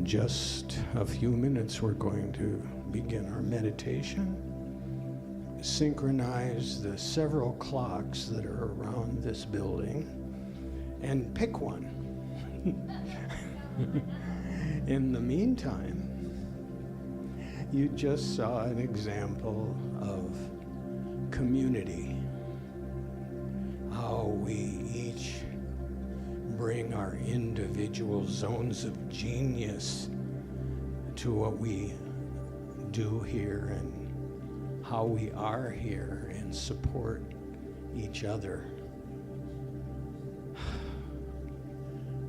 just a few minutes, we're going to begin our meditation. Synchronize the several clocks that are around this building and pick one. In the meantime, you just saw an example of community, how we each bring our individual zones of genius to what we do here and how we are here and support each other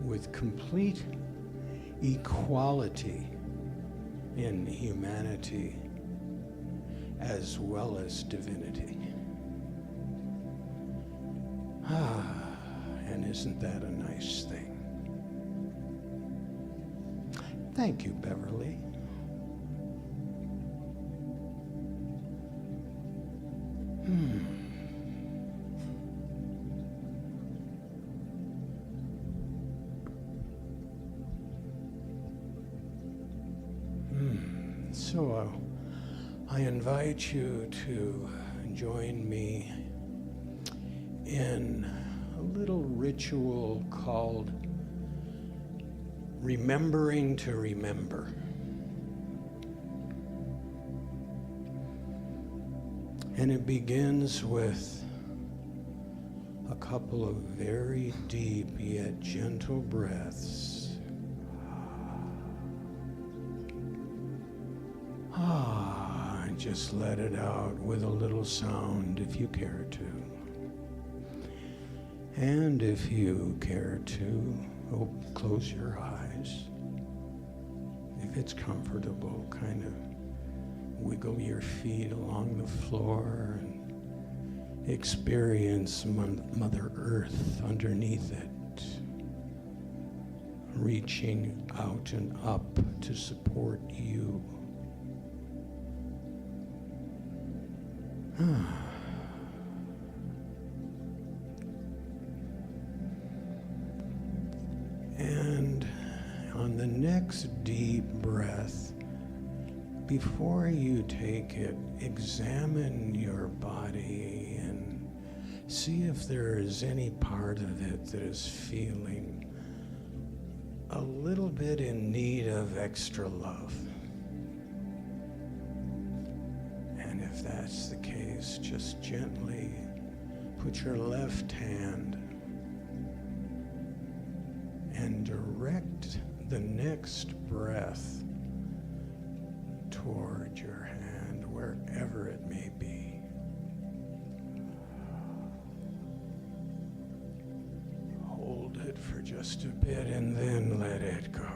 with complete equality in humanity as well as divinity. And isn't that a nice thing? Thank you, Beverly. So I invite you to join me in a little ritual called Remembering to Remember. And it begins with a couple of very deep yet gentle breaths. And just let it out with a little sound if you care to. And if you care to, close your eyes. If it's comfortable, kind of wiggle your feet along the floor and experience Mother Earth underneath it, reaching out and up to support you. And on the next deep breath, before you take it, examine your body and see if there is any part of it that is feeling a little bit in need of extra love. And if that's the case, just gently put your left hand and direct the next breath toward your hand, wherever it may be. Hold it for just a bit and then let it go.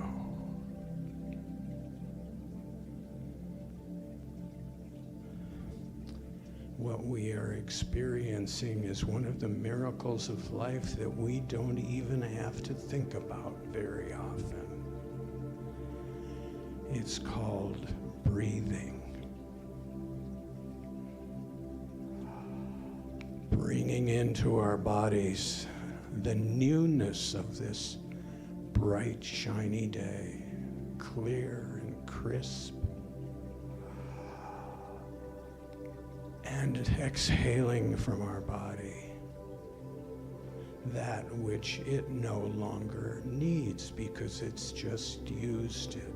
What we are experiencing is one of the miracles of life that we don't even have to think about very often. It's called breathing. Bringing into our bodies the newness of this bright, shiny day, clear and crisp. And exhaling from our body that which it no longer needs because it's just used it.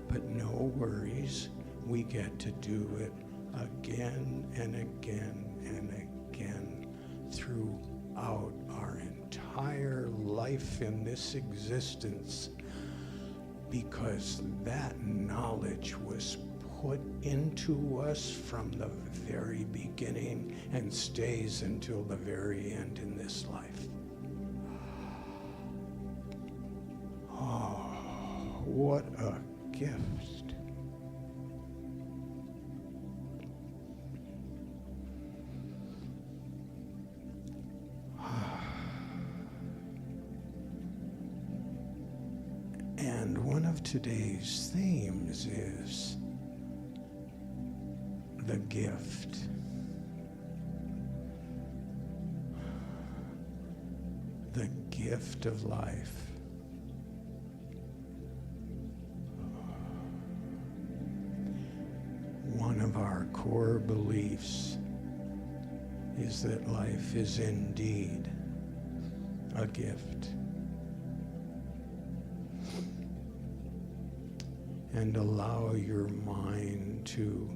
But no worries, we get to do it again and again and again throughout our entire life in this existence, because that knowledge was put into us from the very beginning and stays until the very end in this life. Oh, what a gift. And one of today's themes is the gift. The gift of life. of our core beliefs is that life is indeed a gift. And allow your mind to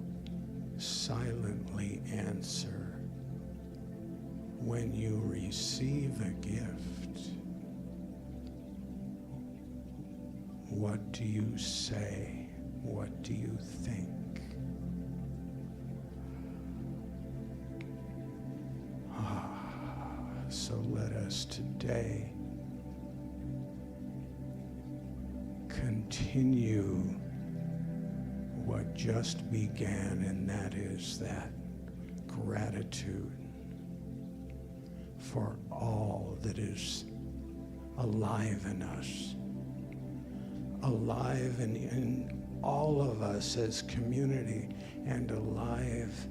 silently answer when you receive a gift. What do you say? What do you think? So let us today continue what just began, and that is that gratitude for all that is alive in us, alive in all of us as community, and alive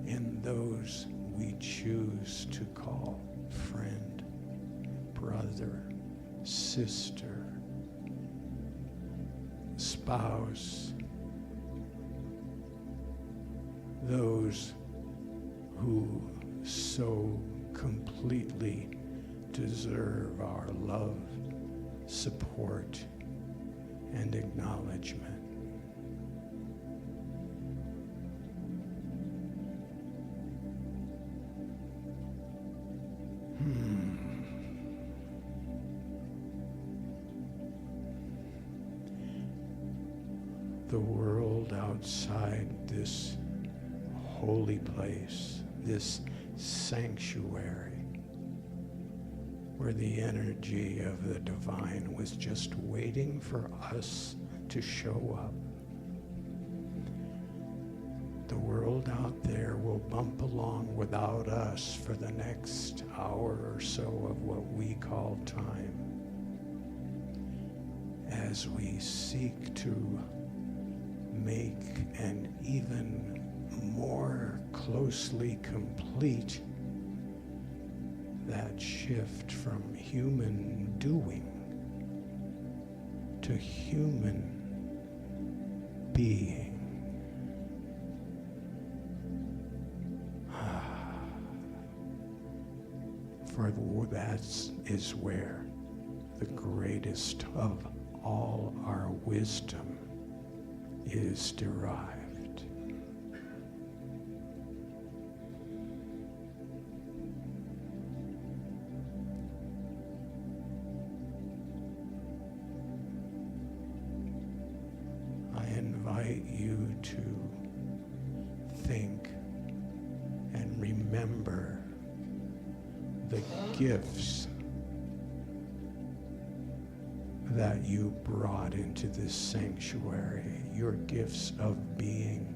in those we choose to call friend, brother, sister, spouse, those who so completely deserve our love, support, and acknowledgement. The world outside this holy place, this sanctuary, where the energy of the divine was just waiting for us to show up. The world out there will bump along without us for the next hour or so of what we call time, as we seek to make an even more closely complete that shift from human doing to human being. For that is where the greatest of all our wisdom is derived. I invite you to think and remember the gifts that you brought into this sanctuary, your gifts of being.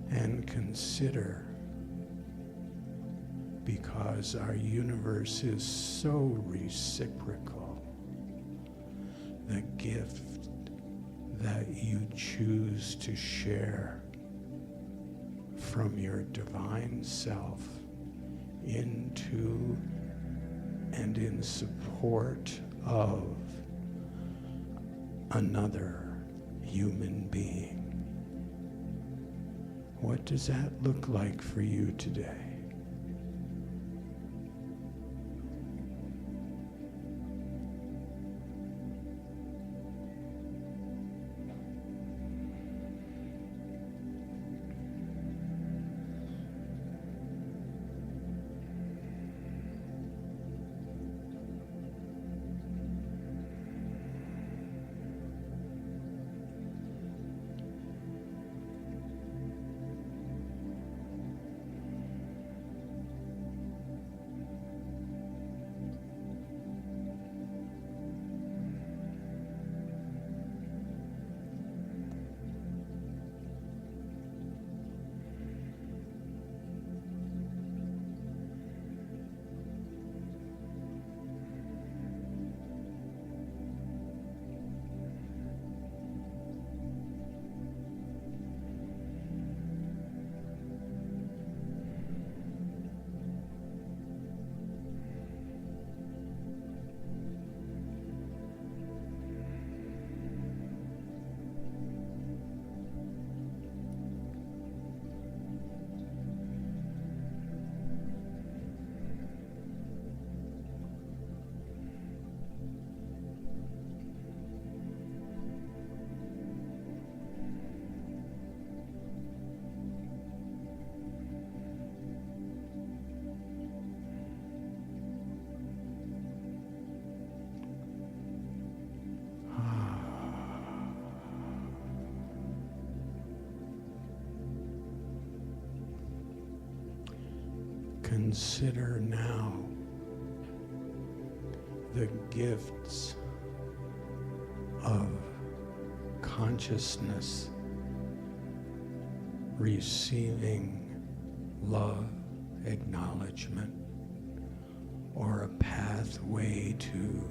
And consider, because our universe is so reciprocal, the gift that you choose to share from your divine self into and in support of another human being. What does that look like for you today? consider now the gifts of consciousness receiving love, acknowledgement, or a pathway to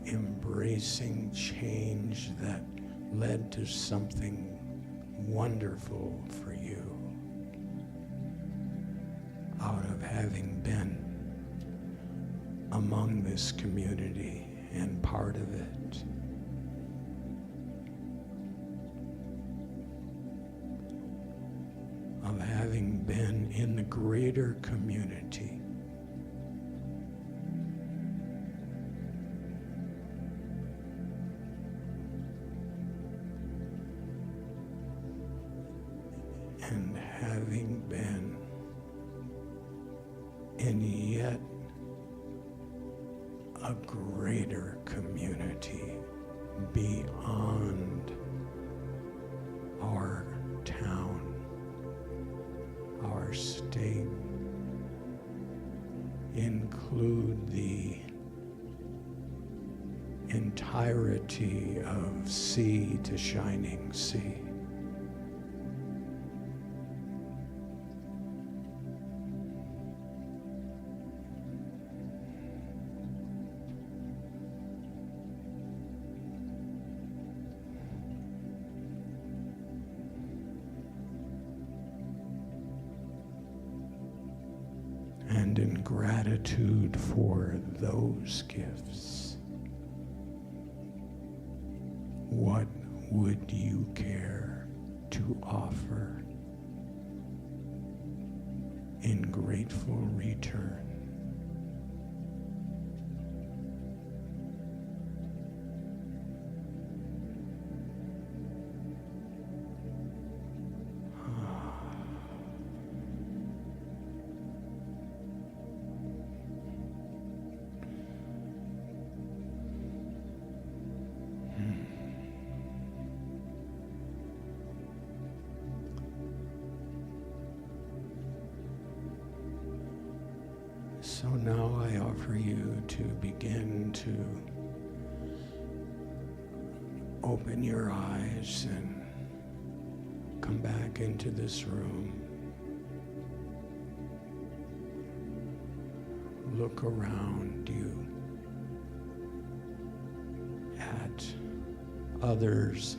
embracing change that led to something wonderful for you out of having been among this community and part of it. Of having been in the greater community. And having been in yet a greater community beyond our town, our state, include the entirety of sea to shining sea. And in gratitude for those gifts, what would you care to offer in grateful return? So now I offer you to begin to open your eyes and come back into this room. Look around you at others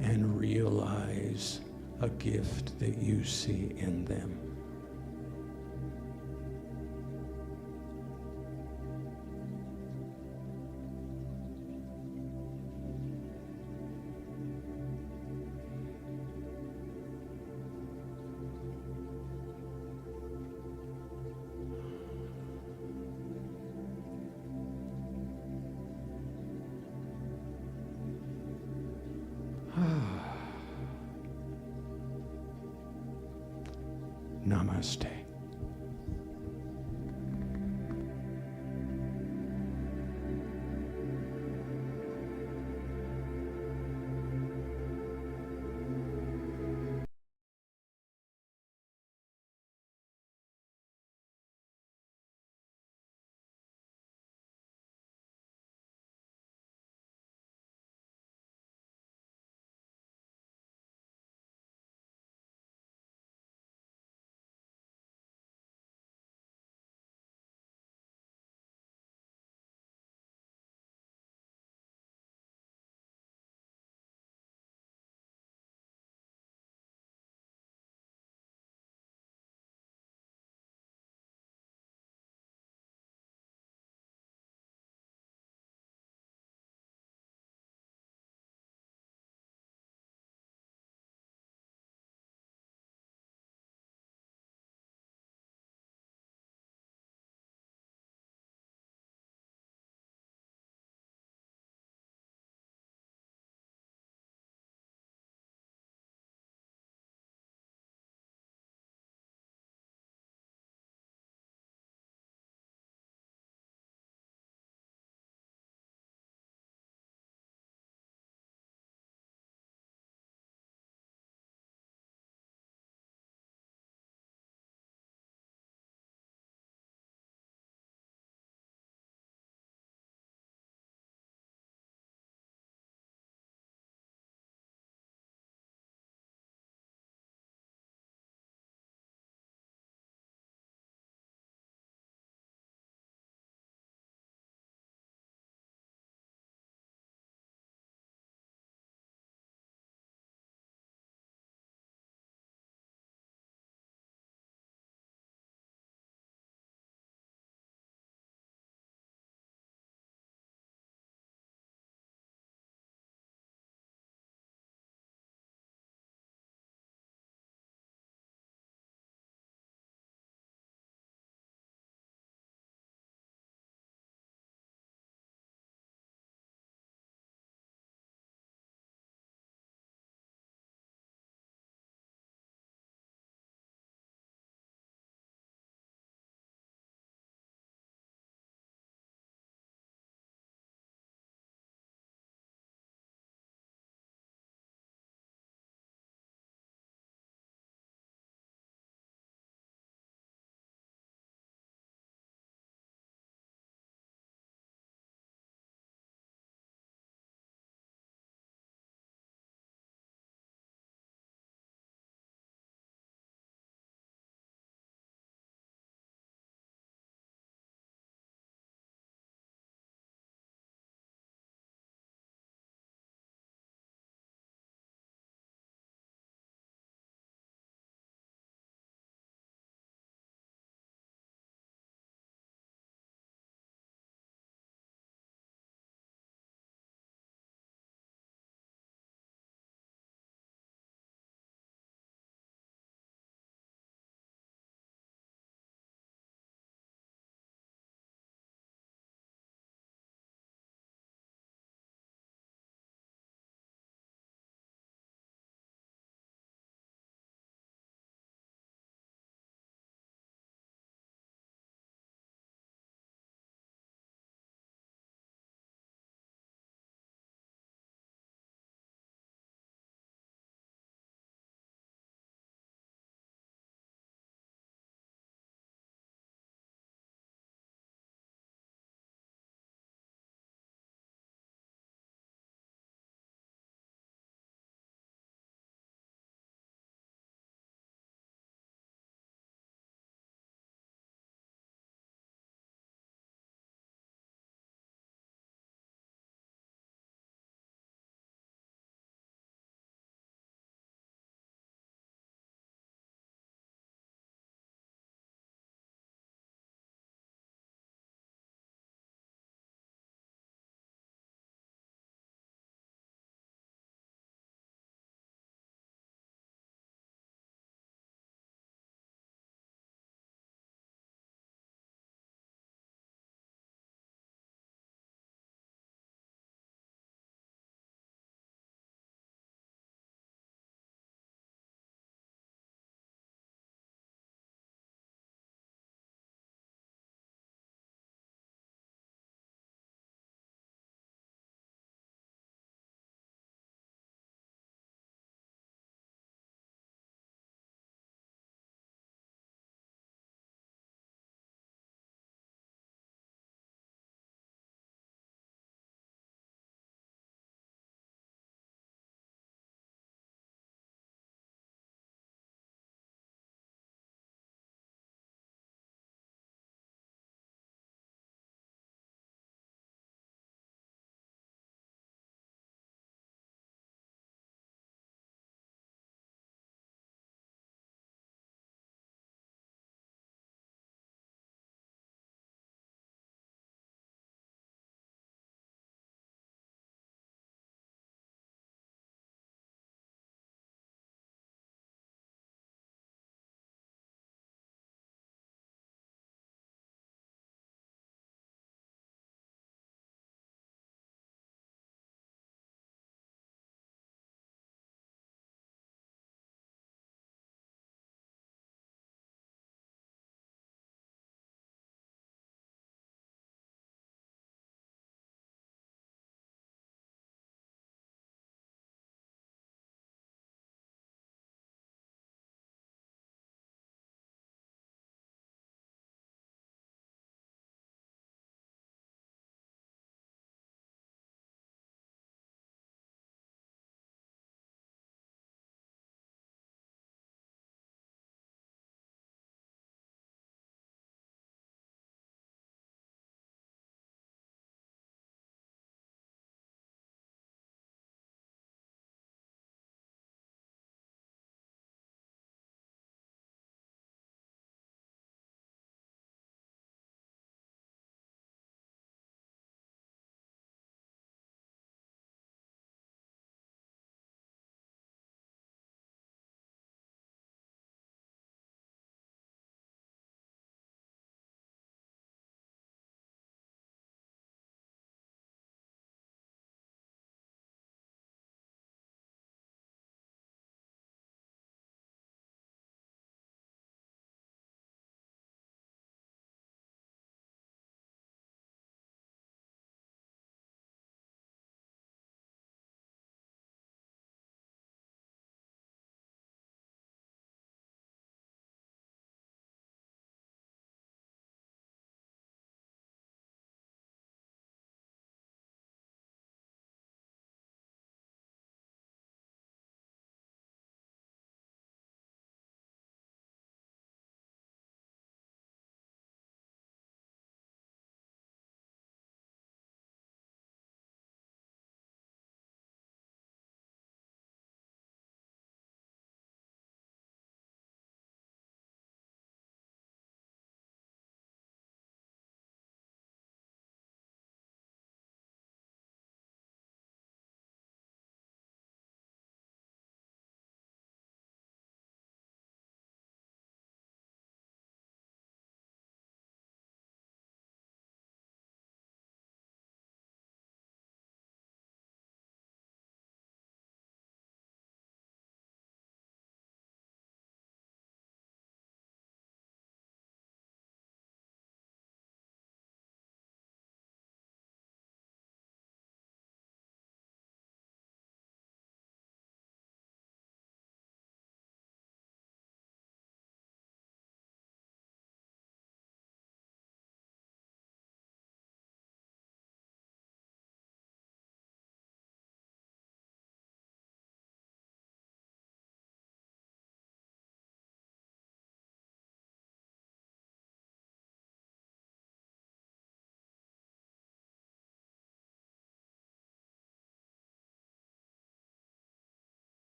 and realize a gift that you see in them. Namaste.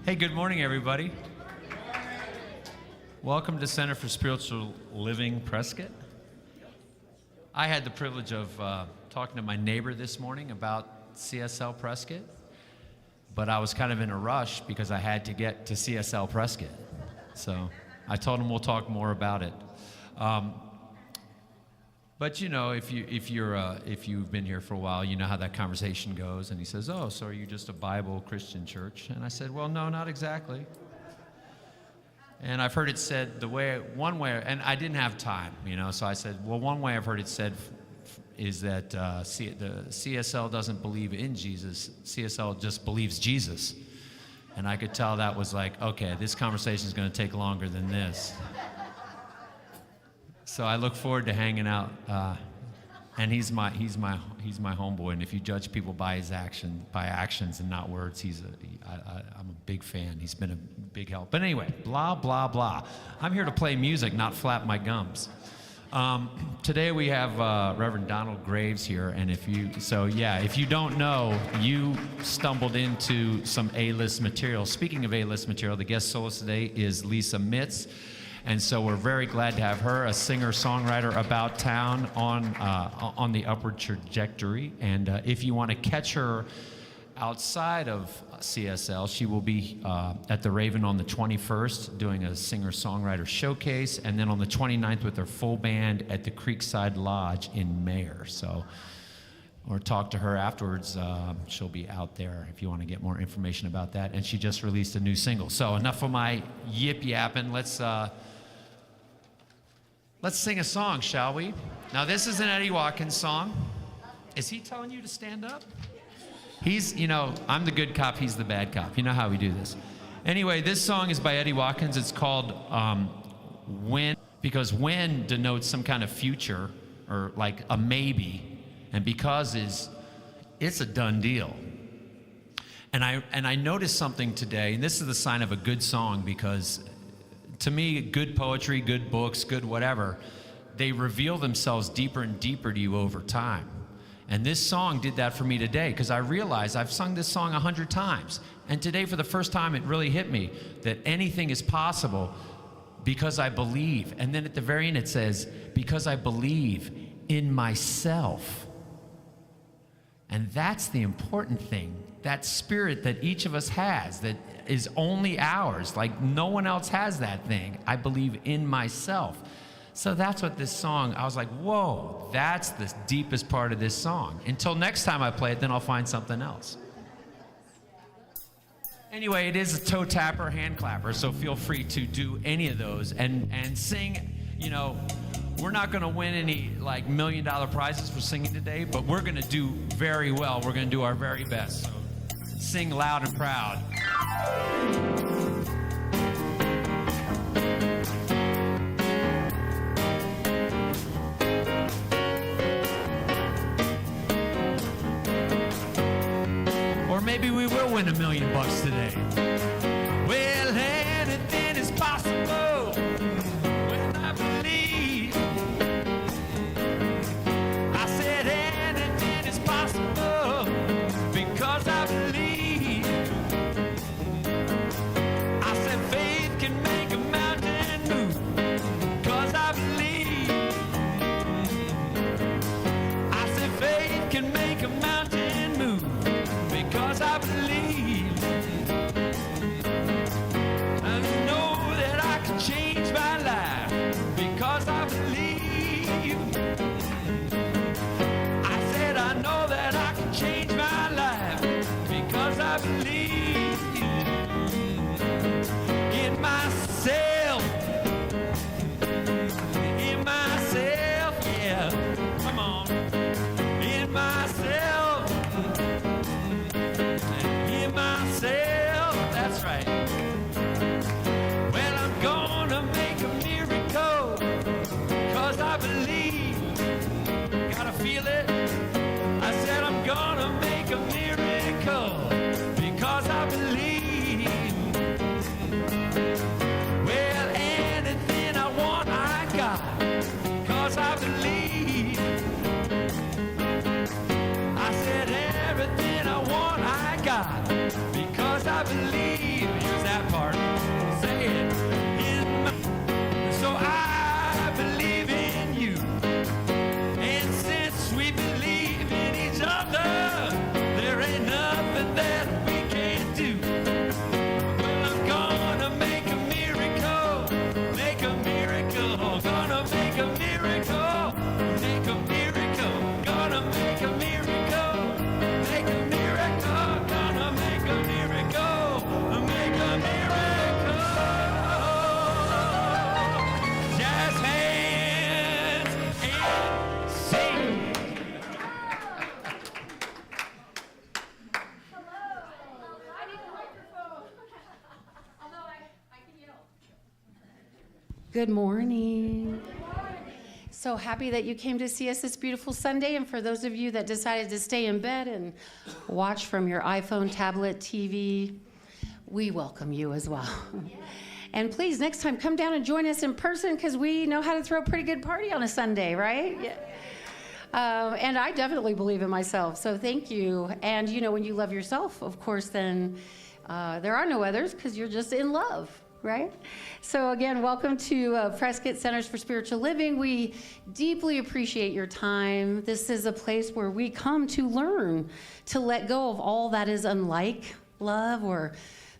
Hey, good morning, everybody. Welcome to Center for Spiritual Living, Prescott. I had the privilege of talking to my neighbor this morning about CSL Prescott, but I was kind of in a rush because I had to get to CSL Prescott. So I told him we'll talk more about it. But you know, if you've been here for a while, you know how that conversation goes. And he says, "Oh, so are you just a Bible Christian church?" And I said, "Well, no, not exactly." And I've heard it said one way, and I didn't have time, you know. So I said, "Well, one way I've heard it said is that the CSL doesn't believe in Jesus. CSL just believes Jesus." And I could tell that was like, okay, this conversation is going to take longer than this. So I look forward to hanging out, and he's my homeboy. And if you judge people by actions and not words, I'm a big fan. He's been a big help. But anyway, blah blah blah. I'm here to play music, not flap my gums. Today we have Reverend Donald Graves here, and if you don't know, you stumbled into some A-list material. Speaking of A-list material, the guest soloist today is Lisa Mitz. And so we're very glad to have her, a singer-songwriter about town on the upward trajectory. And if you want to catch her outside of CSL, she will be at the Raven on the 21st doing a singer-songwriter showcase, and then on the 29th with her full band at the Creekside Lodge in Mayer. So, or talk to her afterwards. She'll be out there if you want to get more information about that. And she just released a new single. So enough of my yip-yapping. Let's sing a song, shall we? Now, this is an Eddie Watkins song. Is he telling you to stand up? I'm the good cop, he's the bad cop. You know how we do this. Anyway, this song is by Eddie Watkins. It's called When, because when denotes some kind of future or like a maybe, and because it's a done deal. And I noticed something today, and this is the sign of a good song, because to me, good poetry, good books, good whatever, they reveal themselves deeper and deeper to you over time. And this song did that for me today, because I realized I've sung this song 100 times. And today, for the first time, it really hit me that anything is possible because I believe. And then at the very end, it says, because I believe in myself. And that's the important thing. That spirit that each of us has, that is only ours. Like no one else has that thing. I believe in myself. So that's what this song, I was like, whoa, that's the deepest part of this song. Until next time I play it, then I'll find something else. Anyway, it is a toe tapper, hand clapper, so feel free to do any of those and sing. You know, we're not going to win any like $1 million prizes for singing today, but we're going to do very well. We're going to do our very best. So sing loud and proud. Or maybe we will win $1 million today. Well, anything is possible when I believe. I said anything is possible because I believe. I said faith can make a mountain move because I believe. I said faith can make a mountain move because I believe. Good morning. So happy that you came to see us this beautiful Sunday. And for those of you that decided to stay in bed and watch from your iPhone, tablet, TV, we welcome you as well. And please, next time, come down and join us in person because we know how to throw a pretty good party on a Sunday, right? Yeah. And I definitely believe in myself, so thank you. And you know, when you love yourself, of course, then there are no others because you're just in love, right? So again, welcome to Prescott Centers for Spiritual Living. We deeply appreciate your time. This is a place where we come to learn to let go of all that is unlike love or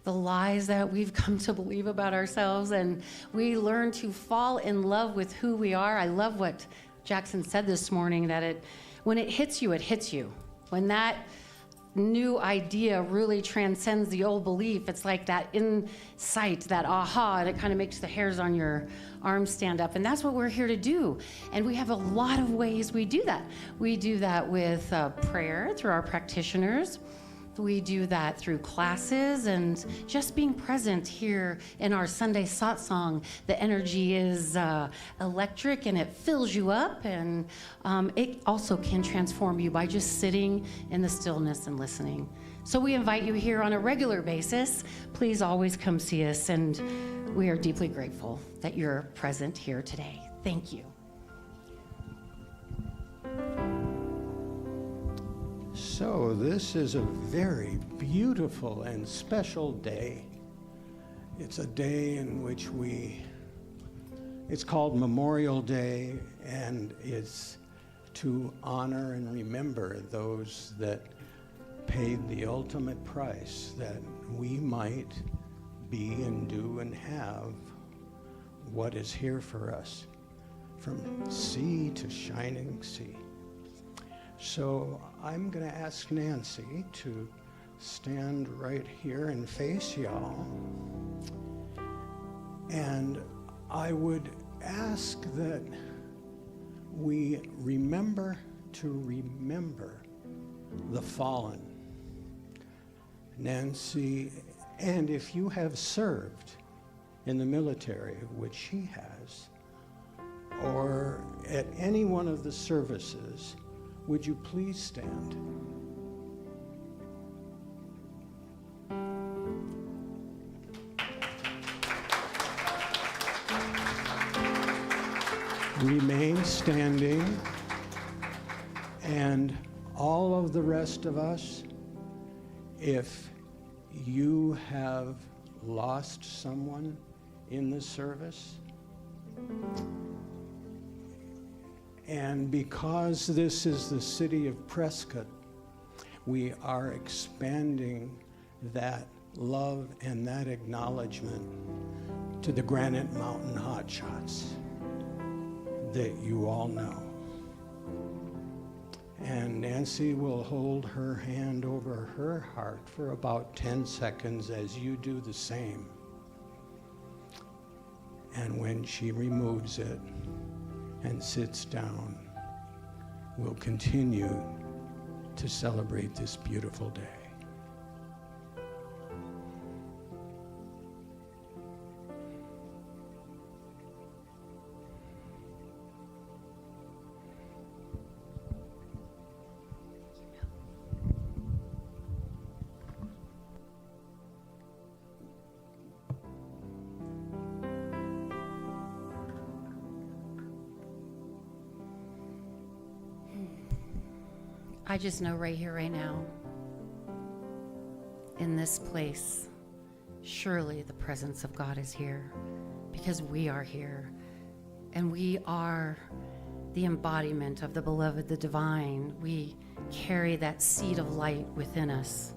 the lies that we've come to believe about ourselves, and we learn to fall in love with who we are. I love what Jackson said this morning, that when it hits you, it hits you. When that new idea really transcends the old belief, it's like that insight, that aha, and it kind of makes the hairs on your arms stand up. And that's what we're here to do. And we have a lot of ways we do that. We do that with prayer through our practitioners. We do that through classes and just being present here in our Sunday satsang. The energy is electric and it fills you up, and it also can transform you by just sitting in the stillness and listening. So we invite you here on a regular basis. Please always come see us, and we are deeply grateful that you're present here today. Thank you. So this is a very beautiful and special day. It's a day in which it's called Memorial Day, and it's to honor and remember those that paid the ultimate price that we might be and do and have what is here for us, from sea to shining sea. So I'm going to ask Nancy to stand right here and face y'all. And I would ask that we remember to remember the fallen. Nancy, and if you have served in the military, which she has, or at any one of the services, would you please stand? Remain standing, and all of the rest of us, if you have lost someone in the service, and because this is the city of Prescott, we are expanding that love and that acknowledgement to the Granite Mountain hotshots that you all know. And Nancy will hold her hand over her heart for about 10 seconds as you do the same. And when she removes it and sits down, we'll continue to celebrate this beautiful day. I just know right here, right now, in this place, surely the presence of God is here because we are here, and we are the embodiment of the beloved, the divine. We carry that seed of light within us.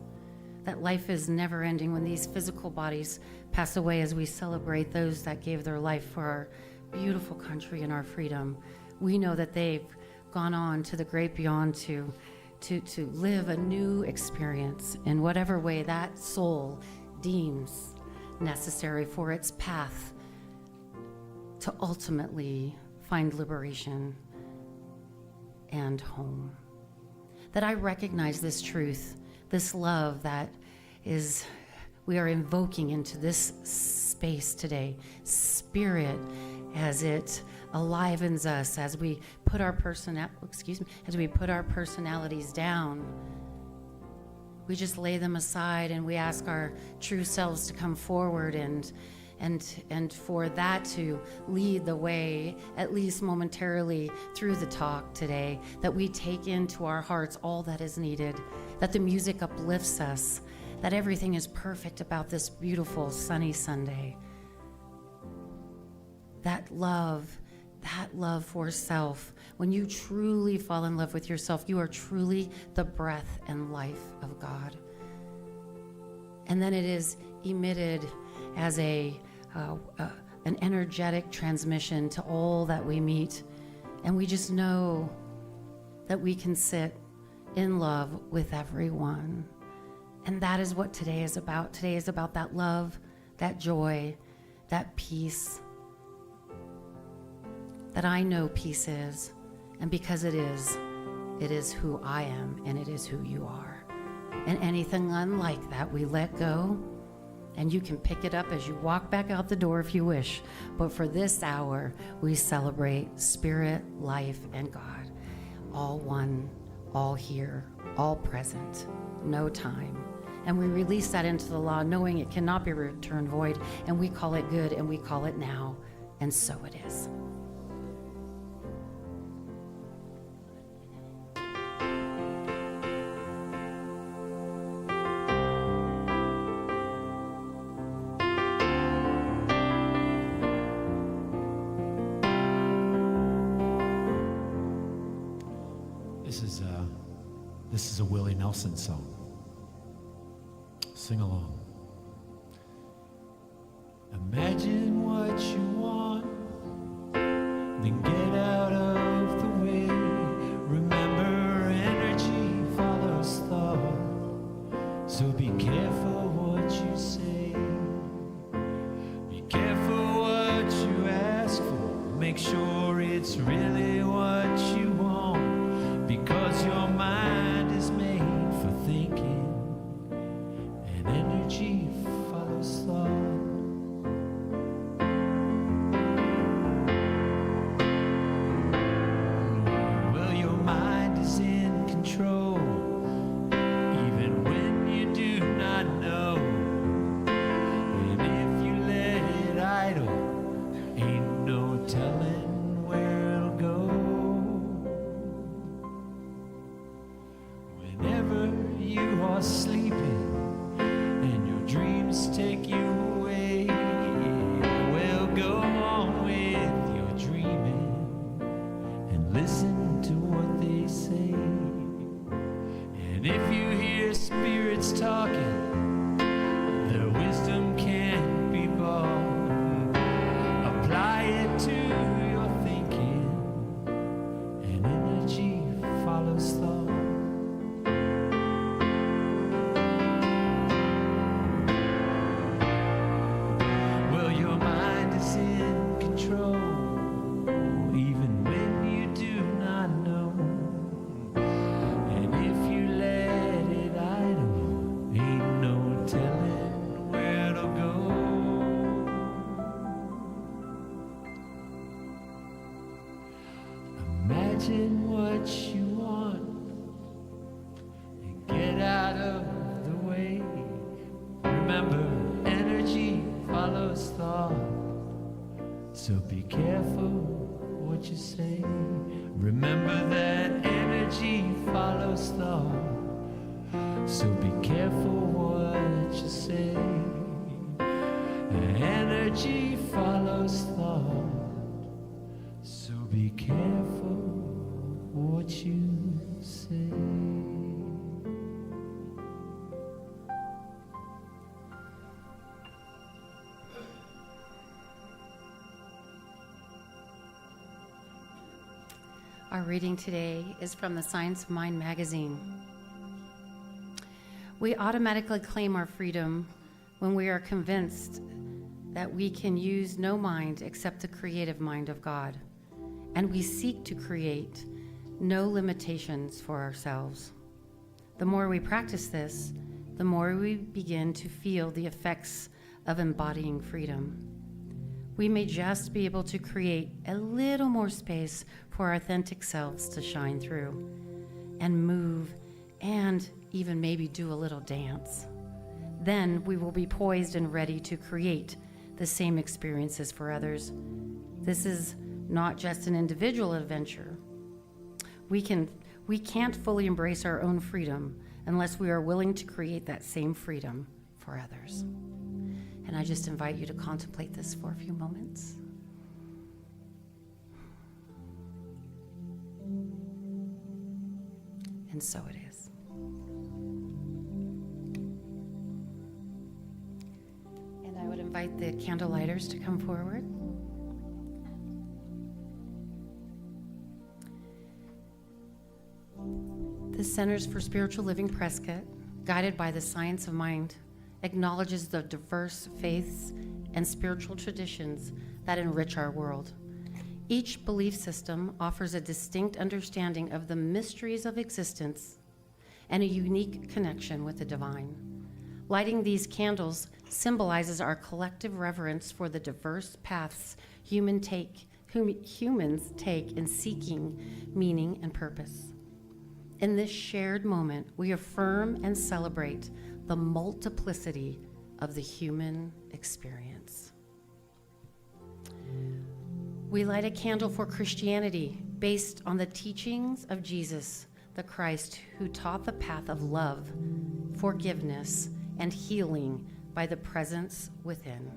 That life is never ending when these physical bodies pass away, as we celebrate those that gave their life for our beautiful country and our freedom. We know that they've gone on to the great beyond to live a new experience in whatever way that soul deems necessary for its path to ultimately find liberation and home. That I recognize this truth, this love that we are invoking into this space today. Spirit as it alivens us, as we put our personalities down. We just lay them aside and we ask our true selves to come forward and for that to lead the way, at least momentarily, through the talk today, that we take into our hearts all that is needed, that the music uplifts us, that everything is perfect about this beautiful sunny Sunday. That love for self, when you truly fall in love with yourself, you are truly the breath and life of God. And then it is emitted as an energetic transmission to all that we meet. And we just know that we can sit in love with everyone. And that is what today is about. Today is about that love, that joy, that peace. That I know peace is. And because it is who I am and it is who you are. And anything unlike that, we let go. And you can pick it up as you walk back out the door if you wish. But for this hour, we celebrate spirit, life, and God. All one, all here, all present, no time. And we release that into the law, knowing it cannot be returned void. And we call it good, and we call it now. And so it is. This is a Willie Nelson song. Sing along. Imagine what you want, then get out of the way. Remember, energy follows thought, so be careful what you say. Be careful what you ask for. Make sure it's really what you want, because your mind is made for thinking, and energy follows thought. Well, your mind is in control, even when you do not know. And if you let it idle, ain't no telling where it'll go. Whenever you are sleeping and your dreams take you away, well, go on with your dreaming and listen to what they say. And if you hear spirits talking, their wisdom can't be bought. Apply it to your thinking, and energy follows thought. Well, your mind is in control, even when you do not know. And if you let it idle, ain't no telling where it'll go. Imagine what you want and get out of the way. Remember, energy follows thought, so be careful what you say. Remember that energy follows thought, so be careful what you say. Energy follows thought, so be careful what you say. Our reading today is from the Science of Mind magazine. We automatically claim our freedom when we are convinced that we can use no mind except the creative mind of God, and we seek to create no limitations for ourselves. The more we practice this, the more we begin to feel the effects of embodying freedom. we may just be able to create a little more space for our authentic selves to shine through and move and even maybe do a little dance. Then we will be poised and ready to create the same experiences for others. This is not just an individual adventure. We can't fully embrace our own freedom unless we are willing to create that same freedom for others. And I just invite you to contemplate this for a few moments. And so it is. And I would invite the candle lighters to come forward. The Centers for Spiritual Living Prescott, guided by the science of mind, acknowledges the diverse faiths and spiritual traditions that enrich our world. Each belief system offers a distinct understanding of the mysteries of existence and a unique connection with the divine. Lighting these candles symbolizes our collective reverence for the diverse paths humans take in seeking meaning and purpose. In this shared moment, we affirm and celebrate the multiplicity of the human experience. We light a candle for Christianity based on the teachings of Jesus, the Christ, who taught the path of love, forgiveness, and healing by the presence within.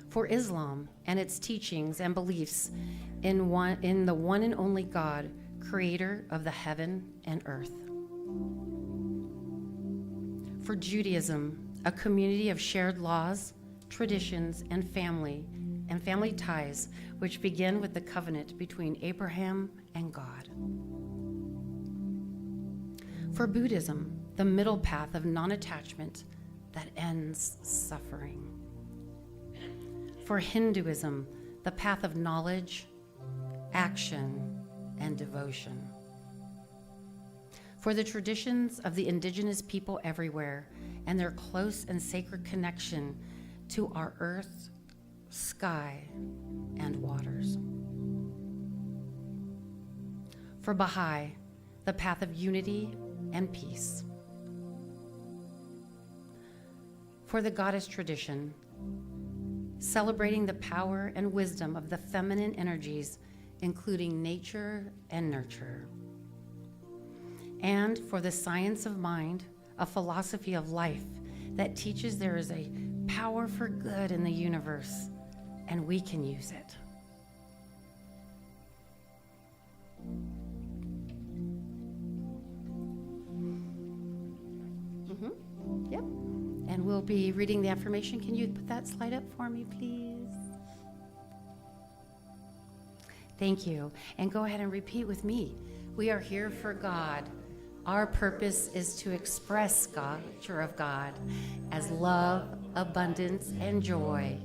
For Islam and its teachings and beliefs in the one and only God, creator of the heaven and earth. For Judaism, a community of shared laws, traditions, and family ties, which begin with the covenant between Abraham and God. For Buddhism, the middle path of non-attachment that ends suffering. For Hinduism, the path of knowledge, action, and devotion. For the traditions of the indigenous people everywhere and their close and sacred connection to our earth, sky, and waters. For Baha'i, the path of unity and peace. For the goddess tradition, celebrating the power and wisdom of the feminine energies, including nature and nurture. And for the science of mind, a philosophy of life that teaches there is a power for good in the universe, and we can use it. Yep. And we'll be reading the affirmation. Can you put that slide up for me, please? Thank you. And go ahead and repeat with me. We are here for God. Our purpose is to express the nature of God as love, abundance, and joy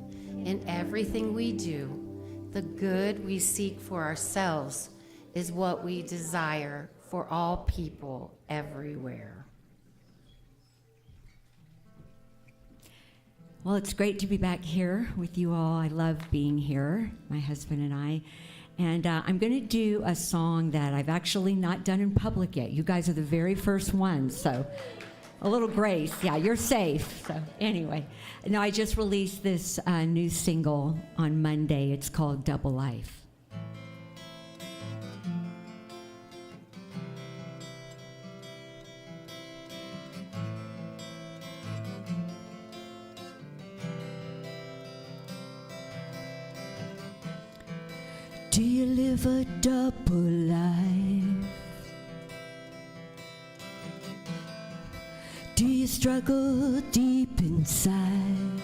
in everything we do. The good we seek for ourselves is what we desire for all people everywhere. Well, it's great to be back here with you all. I love being here, my husband and I. And I'm going to do a song that I've actually not done in public yet. You guys are the very first ones, so a little grace. Yeah, you're safe. So anyway, no, I just released this new single on Monday. It's called Double Life. Do you live a double life? Do you struggle deep inside?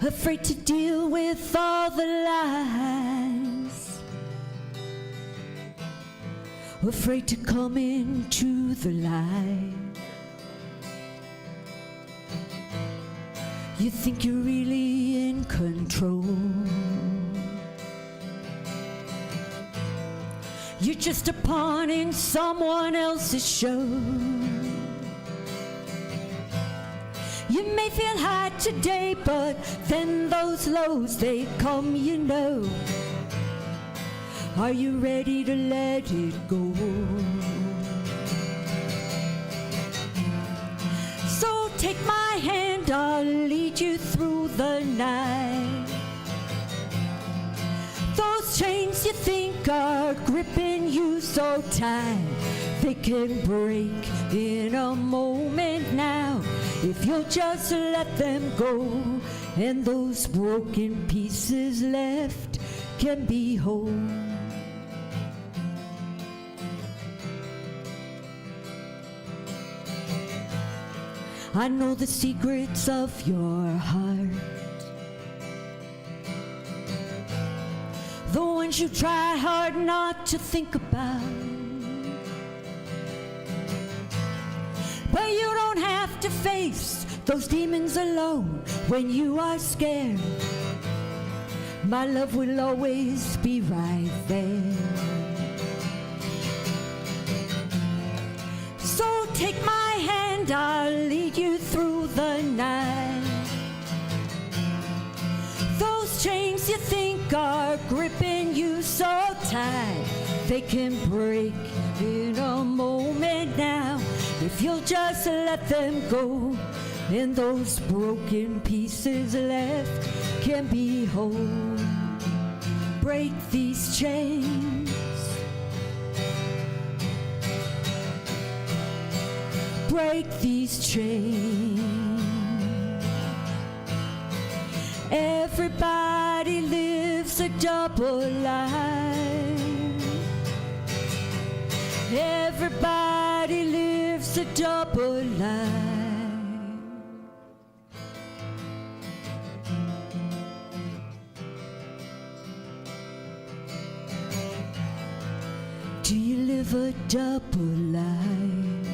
Afraid to deal with all the lies? Afraid to come into the light? You think you're really in control? You're just a pawn in someone else's show. You may feel high today, but then those lows, they come, you know. Are you ready to let it go? So take my hand, I'll lead you through the night. Those chains you think are gripping you so tight, they can break in a moment now if you'll just let them go. And those broken pieces left can be whole. I know the secrets of your heart, the ones you try hard not to think about. But you don't have to face those demons alone when you are scared. My love will always be right there. So take my hand, I'll lead you through the night. Those chains you think are gripping you so tight, they can break in a moment now if you'll just let them go. And those broken pieces left can be whole. Break these chains, break these chains. Everybody lives a double life. Everybody lives a double life. Do you live a double life?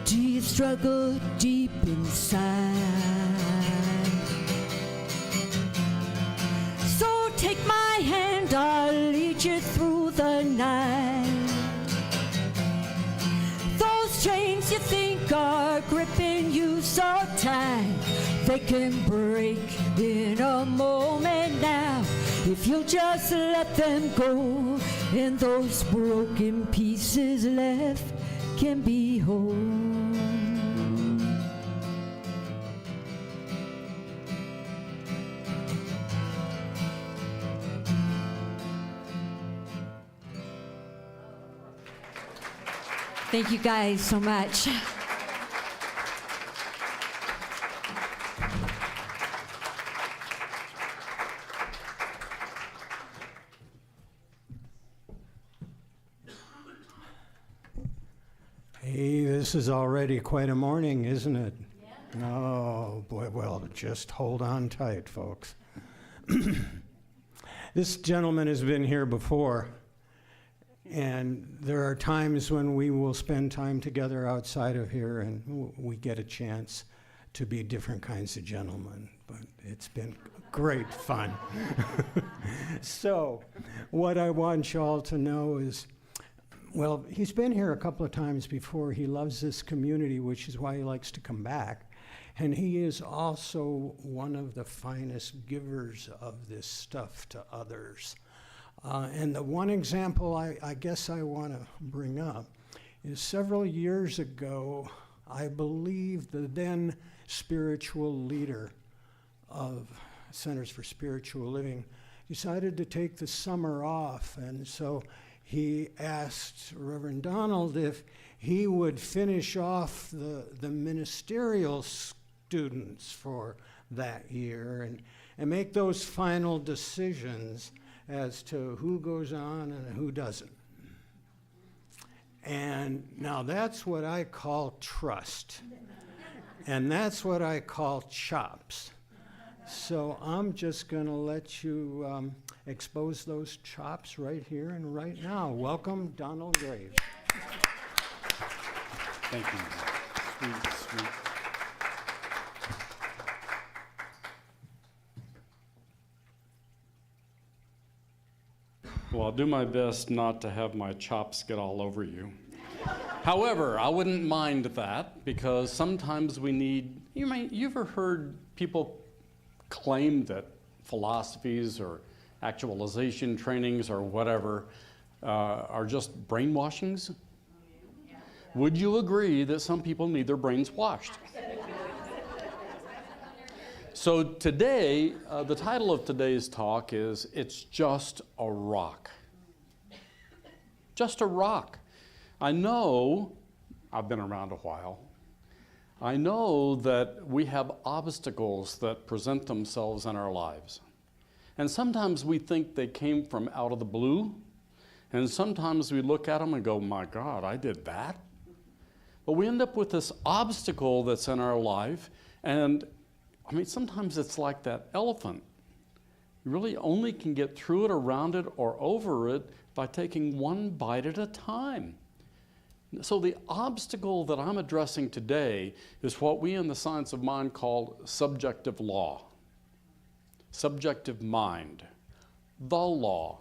Do you struggle deep inside? So take my hand, I'll lead you through the night. Those chains you think are gripping you so tight, they can break in a moment now if you'll just let them go. And those broken pieces left can be whole. Thank you guys so much. Hey, this is already quite a morning, isn't it? Yeah. Oh, boy, well, just hold on tight, folks. This gentleman has been here before, and there are times when we will spend time together outside of here and we get a chance to be different kinds of gentlemen, but it's been great fun. So, what I want y'all to know is, well, he's been here a couple of times before. He loves this community, which is why he likes to come back. And he is also one of the finest givers of this stuff to others. And the one example I guess I want to bring up is several years ago, I believe the then spiritual leader of Centers for Spiritual Living decided to take the summer off. And so he asked Reverend Donald if he would finish off the ministerial students for that year and make those final decisions as to who goes on and who doesn't. And now that's what I call trust. And that's what I call chops. So I'm just going to let you expose those chops right here and right now. Welcome, Donald Graves. Thank you. Sweet, sweet. Well, I'll do my best not to have my chops get all over you. However, I wouldn't mind that because sometimes we need, you ever heard people claim that philosophies or actualization trainings or whatever are just brainwashings? Would you agree that some people need their brains washed? So today, the title of today's talk is, It's Just a Rock. Just a rock. I know, I've been around a while, I know that we have obstacles that present themselves in our lives. And sometimes we think they came from out of the blue, and sometimes we look at them and go, my God, I did that? But we end up with this obstacle that's in our life, and sometimes it's like that elephant. You really only can get through it, around it, or over it by taking one bite at a time. So the obstacle that I'm addressing today is what we in the science of mind call subjective law. Subjective mind. The law.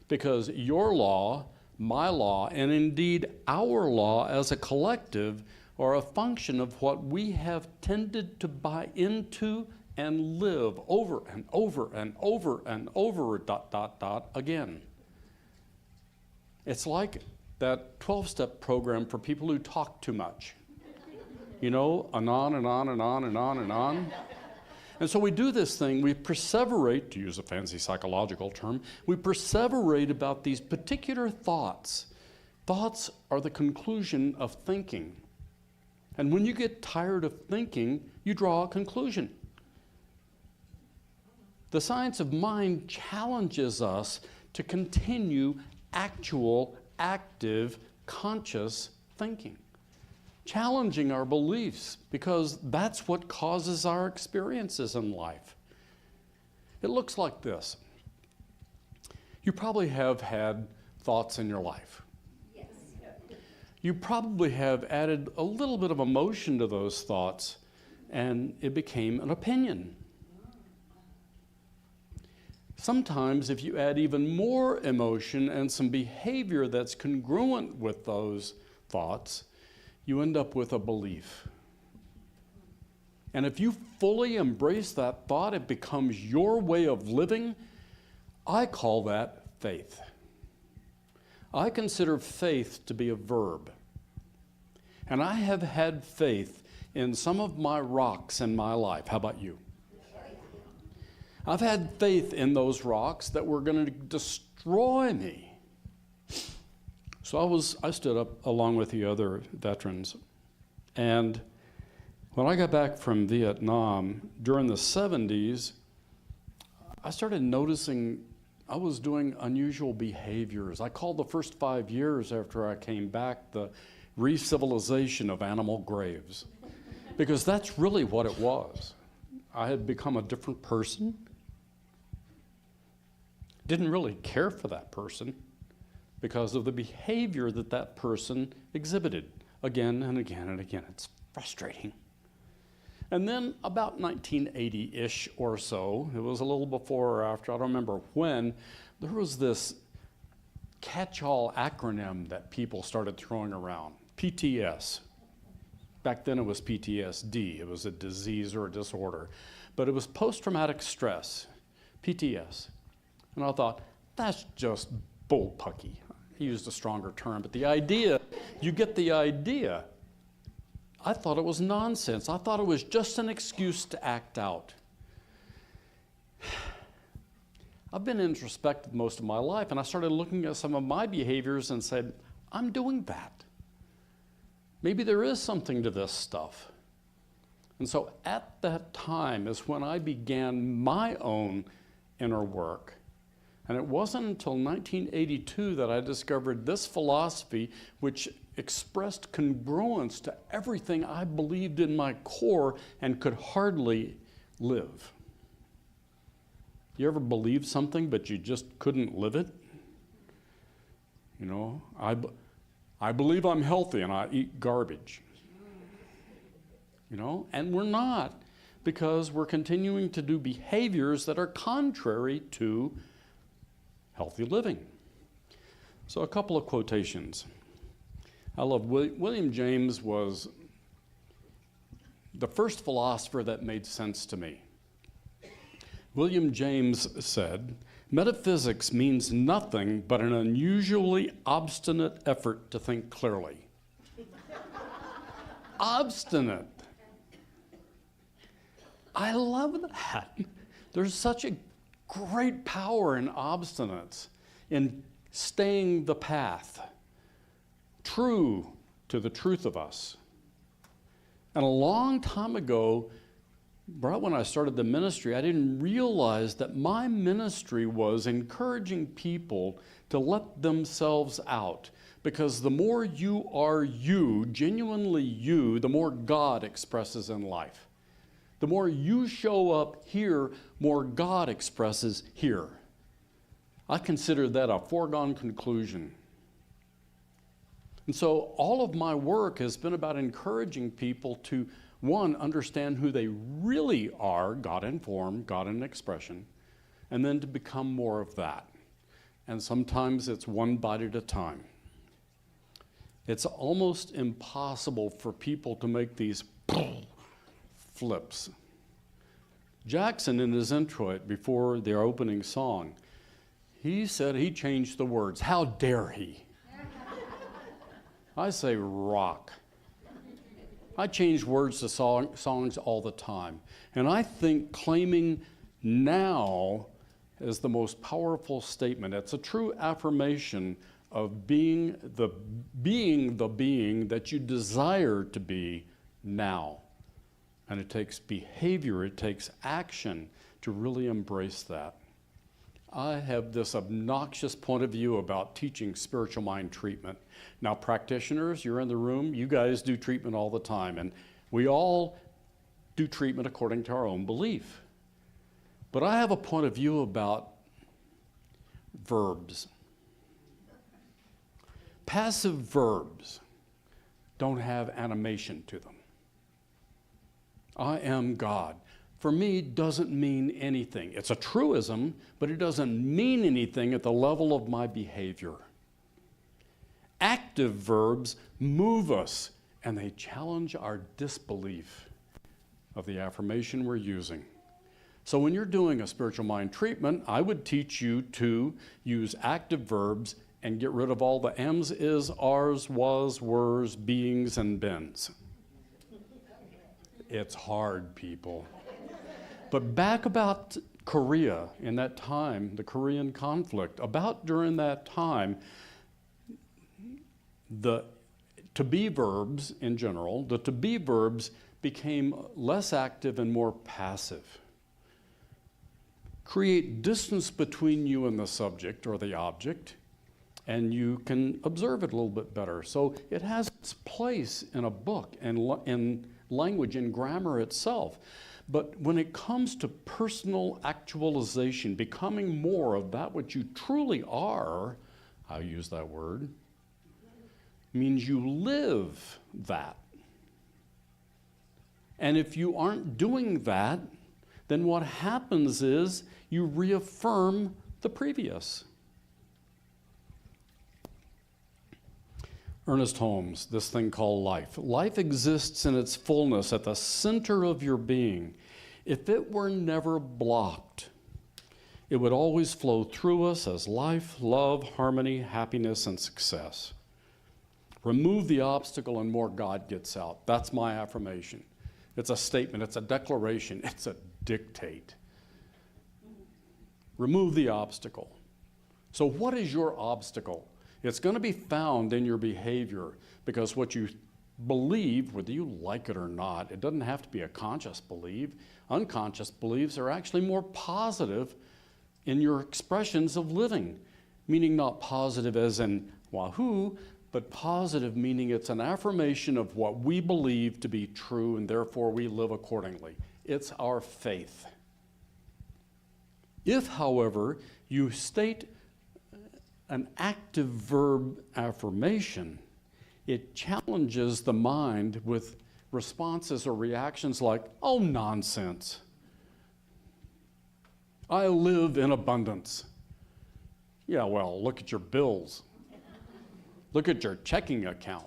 Because your law, my law, and indeed our law as a collective are a function of what we have tended to buy into and live over and over and over and over again. It's like that 12-step program for people who talk too much. And on and on and on and on and on. And so we do this thing, we perseverate, to use a fancy psychological term, we perseverate about these particular thoughts. Thoughts are the conclusion of thinking. And when you get tired of thinking, you draw a conclusion. The science of mind challenges us to continue actual, active, conscious thinking. Challenging our beliefs, because that's what causes our experiences in life. It looks like this. You probably have had thoughts in your life. Yes. You probably have added a little bit of emotion to those thoughts, and it became an opinion. Sometimes if you add even more emotion and some behavior that's congruent with those thoughts, you end up with a belief. And if you fully embrace that thought, it becomes your way of living. I call that faith. I consider faith to be a verb. And I have had faith in some of my rocks in my life. How about you? I've had faith in those rocks that were going to destroy me. So I stood up along with the other veterans. And when I got back from Vietnam during the 70s, I started noticing I was doing unusual behaviors. I called the first 5 years after I came back the re-civilization of animal graves, because that's really what it was. I had become a different person. Didn't really care for that person because of the behavior that that person exhibited again and again and again. It's frustrating. And then about 1980-ish or so, it was a little before or after, I don't remember when, there was this catch-all acronym that people started throwing around, PTS. Back then it was PTSD, it was a disease or a disorder. But it was post-traumatic stress, PTS. And I thought, that's just bullpucky. He used a stronger term, but the idea, you get the idea. I thought it was nonsense. I thought it was just an excuse to act out. I've been introspective most of my life, and I started looking at some of my behaviors and said, I'm doing that. Maybe there is something to this stuff. And so at that time is when I began my own inner work. And it wasn't until 1982 that I discovered this philosophy, which expressed congruence to everything I believed in my core and could hardly live. You ever believe something but you just couldn't live it? I believe I'm healthy and I eat garbage. And we're not, because we're continuing to do behaviors that are contrary to healthy living. So a couple of quotations. I love William James was the first philosopher that made sense to me. William James said, "Metaphysics means nothing but an unusually obstinate effort to think clearly." Obstinate. I love that. There's such a great power in obstinance, in staying the path, true to the truth of us. And a long time ago, right when I started the ministry, I didn't realize that my ministry was encouraging people to let themselves out. Because the more you are you, genuinely you, the more God expresses in life. The more you show up here, more God expresses here. I consider that a foregone conclusion. And so all of my work has been about encouraging people to, one, understand who they really are, God in form, God in expression, and then to become more of that. And sometimes it's one bite at a time. It's almost impossible for people to make these flips. Jackson, in his introit before their opening song, he said he changed the words. How dare he? I say rock. I change words to songs all the time. And I think claiming now is the most powerful statement. It's a true affirmation of being the being that you desire to be now. And it takes behavior, it takes action to really embrace that. I have this obnoxious point of view about teaching spiritual mind treatment. Now, practitioners, you're in the room, you guys do treatment all the time, and we all do treatment according to our own belief. But I have a point of view about verbs. Passive verbs don't have animation to them. I am God. For me, doesn't mean anything. It's a truism, but it doesn't mean anything at the level of my behavior. Active verbs move us, and they challenge our disbelief of the affirmation we're using. So when you're doing a spiritual mind treatment, I would teach you to use active verbs and get rid of all the ams, is, ares, was, weres, beings, and beens. It's hard, people. But back about Korea in that time, the Korean conflict, about during that time, the to-be verbs in general, the to-be verbs became less active and more passive. Create distance between you and the subject or the object, and you can observe it a little bit better. So it has its place in a book and in language and grammar itself. But when it comes to personal actualization, becoming more of that which you truly are, I'll use that word, means you live that. And if you aren't doing that, then what happens is you reaffirm the previous. Ernest Holmes, this thing called life. Life exists in its fullness at the center of your being. If it were never blocked, it would always flow through us as life, love, harmony, happiness, and success. Remove the obstacle and more God gets out. That's my affirmation. It's a statement, it's a declaration, it's a dictate. Remove the obstacle. So what is your obstacle? It's going to be found in your behavior, because what you believe, whether you like it or not, it doesn't have to be a conscious belief. Unconscious beliefs are actually more positive in your expressions of living, meaning not positive as in wahoo, but positive meaning it's an affirmation of what we believe to be true, and therefore we live accordingly. It's our faith. If, however, you state an active verb affirmation, it challenges the mind with responses or reactions like, oh, nonsense. I live in abundance. Yeah, well, look at your bills. Look at your checking account.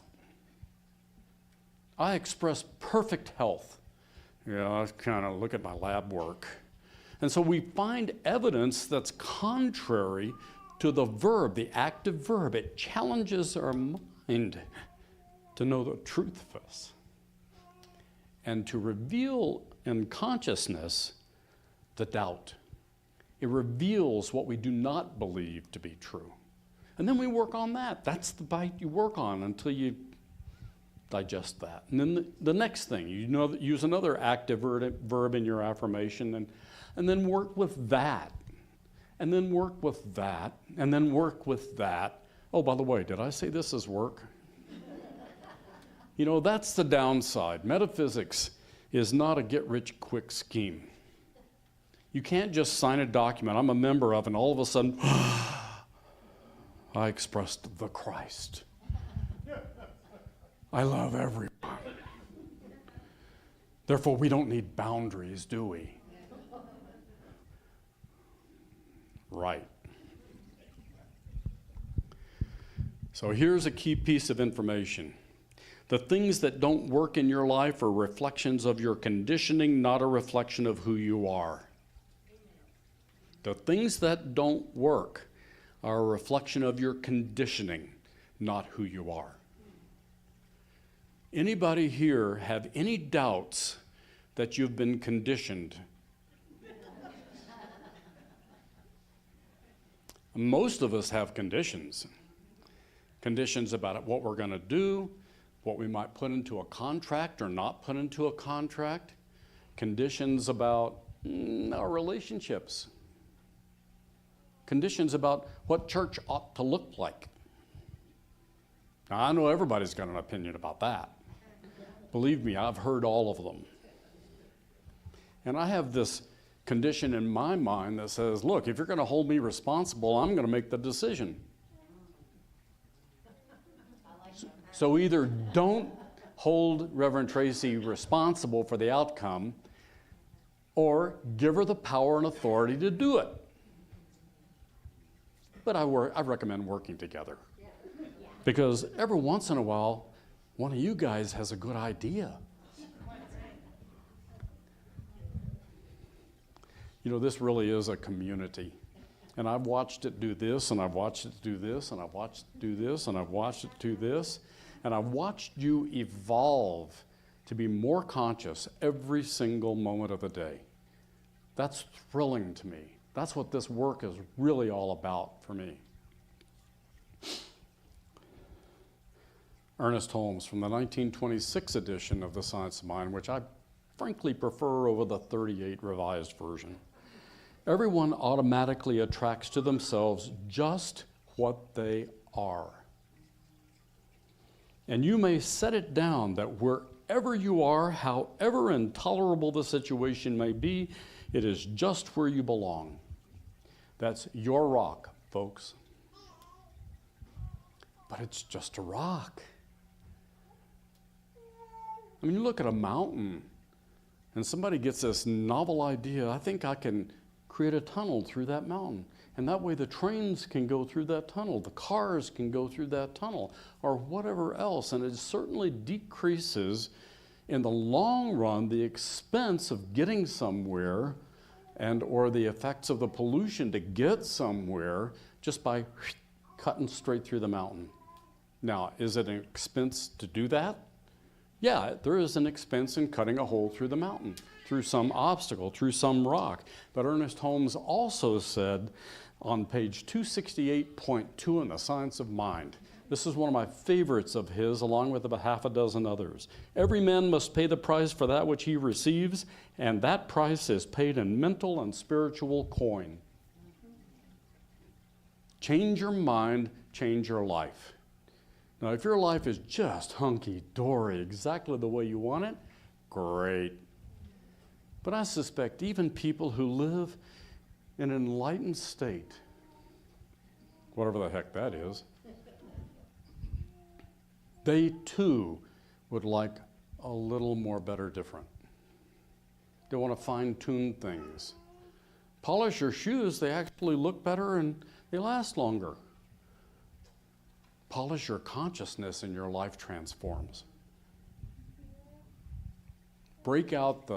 I express perfect health. I kind of look at my lab work. And so we find evidence that's contrary to the verb, the active verb. It challenges our mind to know the truth of us and to reveal in consciousness the doubt. It reveals what we do not believe to be true. And then we work on that. That's the bite you work on until you digest that. And then the next thing, use another active verb in your affirmation, and then work with that. And then work with that. And then work with that. Oh, by the way, did I say this is work? That's the downside. Metaphysics is not a get-rich-quick scheme. You can't just sign a document I'm a member of, and all of a sudden, I expressed the Christ. I love everyone. Therefore, we don't need boundaries, do we? Right. So here's a key piece of information. The things that don't work in your life are reflections of your conditioning, not a reflection of who you are. The things that don't work are a reflection of your conditioning, not who you are. Anybody here have any doubts that you've been conditioned? Most of us have conditions. Conditions about what we're going to do, what we might put into a contract or not put into a contract. Conditions about our relationships. Conditions about what church ought to look like. Now, I know everybody's got an opinion about that. Believe me, I've heard all of them. And I have this condition in my mind that says, look, if you're going to hold me responsible, I'm going to make the decision. So either don't hold Reverend Tracy responsible for the outcome, or give her the power and authority to do it. But I recommend working together. Because every once in a while, one of you guys has a good idea. This really is a community. And I've watched it do this, and I've watched it do this, and I've watched it do this, and I've watched it do this. And I've watched you evolve to be more conscious every single moment of the day. That's thrilling to me. That's what this work is really all about for me. Ernest Holmes from the 1926 edition of The Science of Mind, which I frankly prefer over the 38 revised version. Everyone automatically attracts to themselves just what they are. And you may set it down that wherever you are, however intolerable the situation may be, it is just where you belong. That's your rock, folks. But it's just a rock. I mean, you look at a mountain, and somebody gets this novel idea, I think I can create a tunnel through that mountain. And that way the trains can go through that tunnel, the cars can go through that tunnel, or whatever else. And it certainly decreases, in the long run, the expense of getting somewhere or the effects of the pollution to get somewhere just by cutting straight through the mountain. Now, is it an expense to do that? Yeah, there is an expense in cutting a hole through the mountain, through some obstacle, through some rock. But Ernest Holmes also said on page 268.2 in The Science of Mind, this is one of my favorites of his, along with about half a dozen others. Every man must pay the price for that which he receives, and that price is paid in mental and spiritual coin. Change your mind, change your life. Now, if your life is just hunky-dory, exactly the way you want it, great. But I suspect even people who live in an enlightened state, whatever the heck that is, they too would like a little more better different. They want to fine-tune things. Polish your shoes, they actually look better and they last longer. Polish your consciousness and your life transforms. break out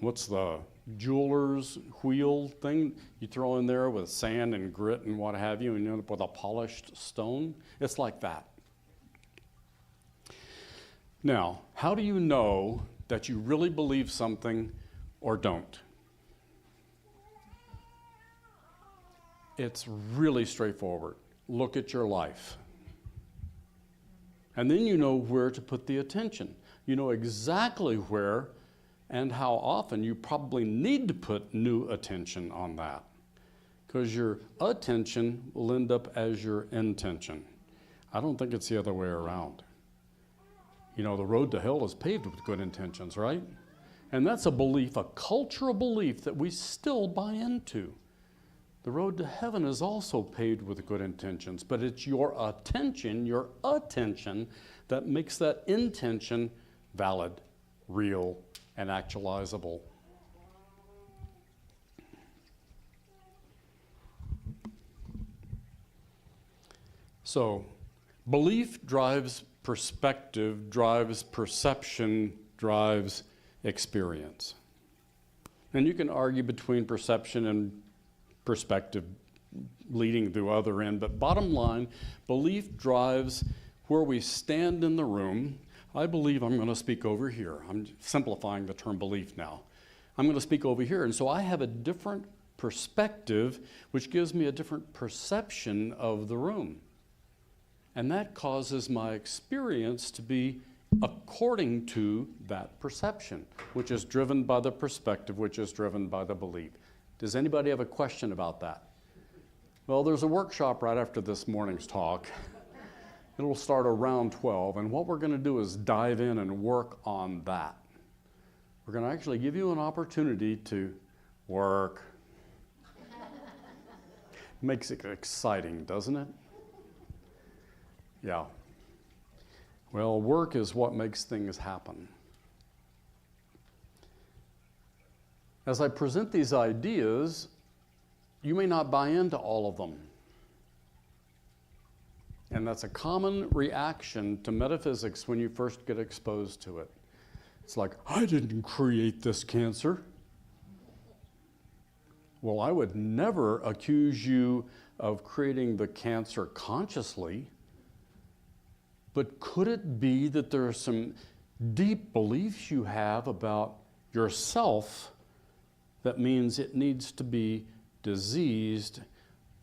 what's the jeweler's wheel thing you throw in there with sand and grit and what have you, and you end up with a polished stone? It's like that. Now, how do you know that you really believe something or don't? It's really straightforward. Look at your life. And then you know where to put the attention. You know exactly where and how often you probably need to put new attention on that. Because your attention will end up as your intention. I don't think it's the other way around. You know, the road to hell is paved with good intentions, right? And that's a belief, a cultural belief that we still buy into. The road to heaven is also paved with good intentions, but it's your attention that makes that intention valid, real, and actualizable. So, belief drives perspective, drives perception, drives experience. And you can argue between perception and perspective leading to other end, but bottom line, belief drives where we stand in the room. I believe I'm going to speak over here. I'm simplifying the term belief now. I'm going to speak over here, and so I have a different perspective, which gives me a different perception of the room. And that causes my experience to be according to that perception, which is driven by the perspective, which is driven by the belief. Does anybody have a question about that? Well, there's a workshop right after this morning's talk. It'll start around 12, and what we're going to do is dive in and work on that. We're going to actually give you an opportunity to work. Makes it exciting, doesn't it? Yeah. Well, work is what makes things happen. As I present these ideas, you may not buy into all of them. And that's a common reaction to metaphysics when you first get exposed to it. It's like, I didn't create this cancer. Well, I would never accuse you of creating the cancer consciously, but could it be that there are some deep beliefs you have about yourself that means it needs to be diseased?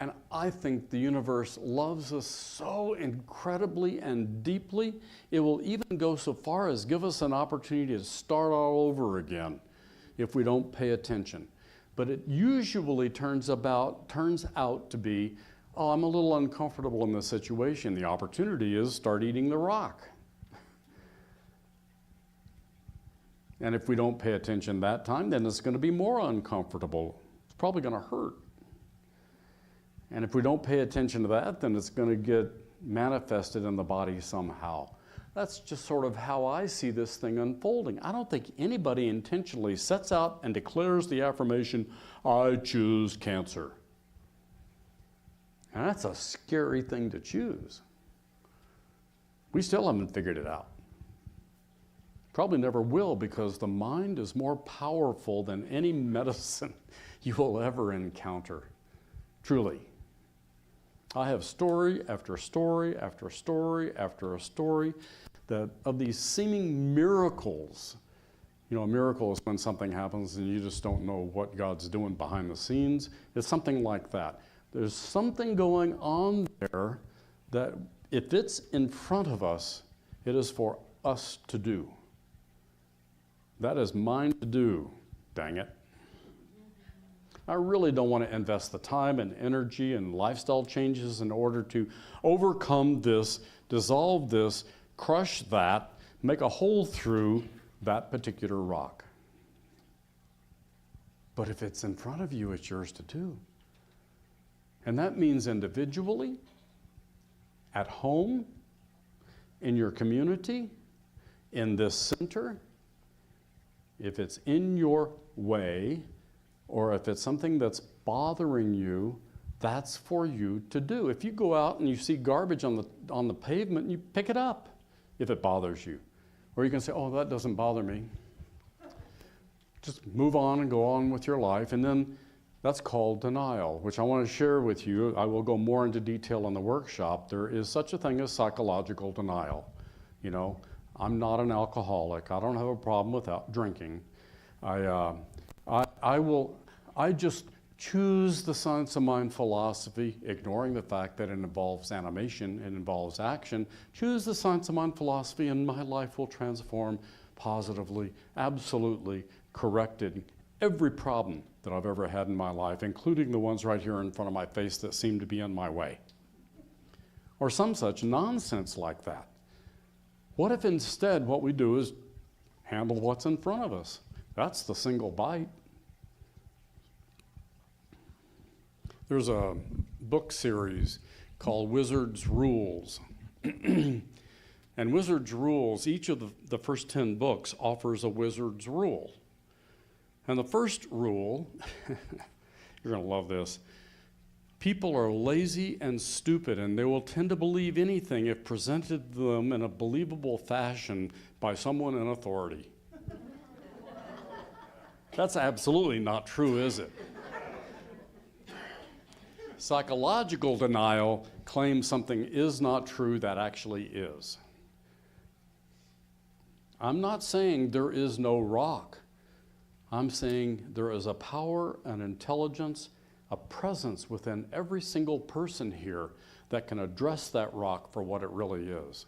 And I think the universe loves us so incredibly and deeply, it will even go so far as give us an opportunity to start all over again if we don't pay attention. But it usually turns out to be, oh, I'm a little uncomfortable in this situation. The opportunity is start eating the rock. And if we don't pay attention that time, then it's going to be more uncomfortable. It's probably going to hurt. And if we don't pay attention to that, then it's going to get manifested in the body somehow. That's just sort of how I see this thing unfolding. I don't think anybody intentionally sets out and declares the affirmation, I choose cancer. And that's a scary thing to choose. We still haven't figured it out. Probably never will, because the mind is more powerful than any medicine you will ever encounter. Truly. I have story after story after story after story that of these seeming miracles. You know, a miracle is when something happens and you just don't know what God's doing behind the scenes. It's something like that. There's something going on there that if it's in front of us, it is for us to do. That is mine to do, dang it. I really don't want to invest the time and energy and lifestyle changes in order to overcome this, dissolve this, crush that, make a hole through that particular rock. But if it's in front of you, it's yours to do. And that means individually, at home, in your community, in this center. If it's in your way, or if it's something that's bothering you, that's for you to do. If you go out and you see garbage on the pavement, you pick it up if it bothers you. Or you can say, oh, that doesn't bother me. just move on and go on with your life. And then that's called denial, which I want to share with you. I will go more into detail in the workshop. There is such a thing as psychological denial. You know, I'm not an alcoholic. I don't have a problem without drinking. I just choose the science of mind philosophy, ignoring the fact that it involves animation, it involves action. Choose the science of mind philosophy and my life will transform positively, absolutely corrected every problem that I've ever had in my life, including the ones right here in front of my face that seem to be in my way. Or some such nonsense like that. What if instead what we do is handle what's in front of us? That's the single bite. There's a book series called Wizard's Rules. And Wizard's Rules, each of the first 10 books offers a wizard's rule. And the first rule, you're going to love this, people are lazy and stupid, and they will tend to believe anything if presented to them in a believable fashion by someone in authority. That's absolutely not true, is it? Psychological denial claims something is not true that actually is. I'm not saying there is no rock. I'm saying there is a power, an intelligence, a presence within every single person here that can address that rock for what it really is.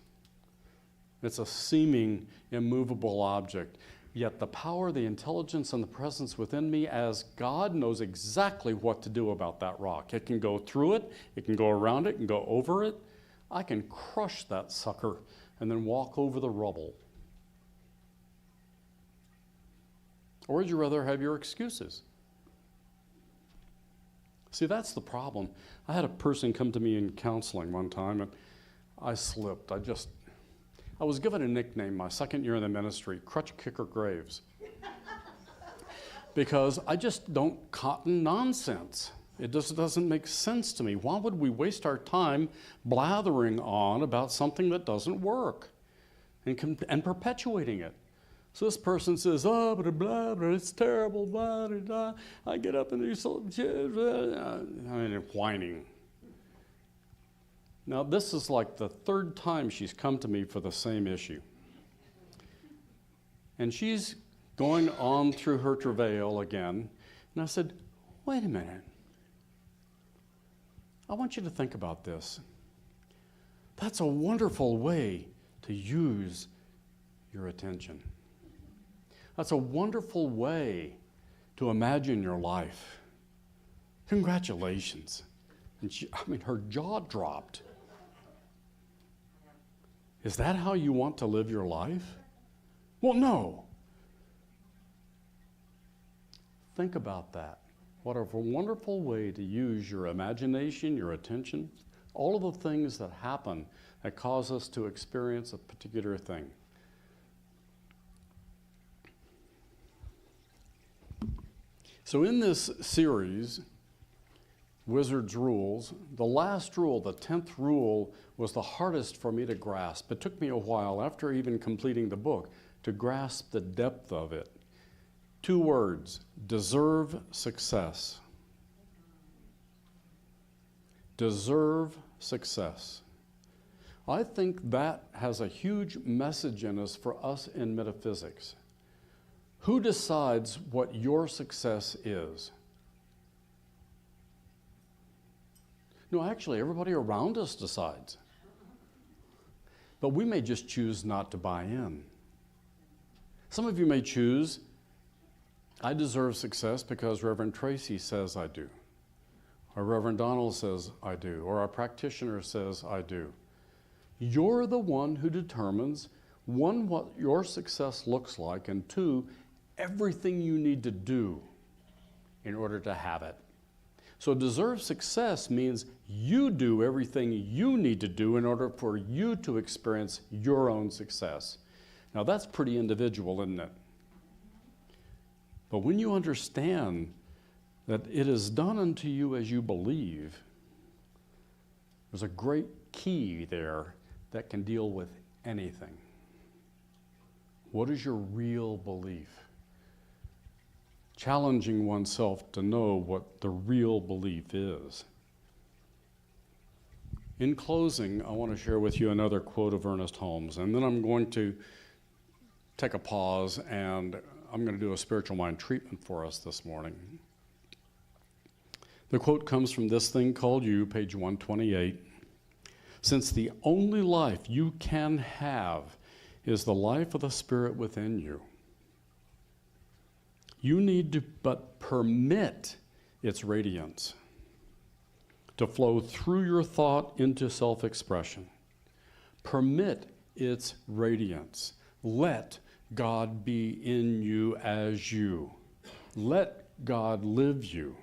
It's a seeming immovable object, yet the power, the intelligence, and the presence within me as God knows exactly what to do about that rock. It can go through it, it can go around it, it can go over it. I can crush that sucker and then walk over the rubble. Or would you rather have your excuses? See, that's the problem. I had a person come to me in counseling one time, and I slipped. I was given a nickname my second year in the ministry, Crutch Kicker Graves, because I just don't cotton nonsense. It just doesn't make sense to me. Why would we waste our time blathering on about something that doesn't work and perpetuating it? So this person says, oh, blah, blah, blah, it's terrible, blah, blah, blah. I get up and do something, whining. Now, this is like the third time she's come to me for the same issue. And she's going on through her travail again. And I said, wait a minute. I want you to think about this. That's a wonderful way to use your attention. That's a wonderful way to imagine your life. Congratulations. And her jaw dropped. Is that how you want to live your life? Well, no. Think about that. What a wonderful way to use your imagination, your attention, all of the things that happen that cause us to experience a particular thing. So in this series, Wizard's Rules, the last rule, the 10th rule, was the hardest for me to grasp. It took me a while, after even completing the book, to grasp the depth of it. 2 words, deserve success. Deserve success. I think that has a huge message in us for us in metaphysics. Who decides what your success is? No, actually, everybody around us decides. But we may just choose not to buy in. Some of you may choose, I deserve success because Reverend Tracy says I do, or Reverend Donald says I do, or our practitioner says I do. You're the one who determines, 1, what your success looks like, and 2, everything you need to do in order to have it. So deserve success means you do everything you need to do in order for you to experience your own success. Now that's pretty individual, isn't it? But when you understand that it is done unto you as you believe, there's a great key there that can deal with anything. What is your real belief? challenging oneself to know what the real belief is. In closing, I want to share with you another quote of Ernest Holmes, and then I'm going to take a pause and I'm going to do a spiritual mind treatment for us this morning. The quote comes from This Thing Called You, page 128. Since the only life you can have is the life of the Spirit within you, you need to but permit its radiance to flow through your thought into self-expression. Permit its radiance. Let God be in you as you. Let God live you.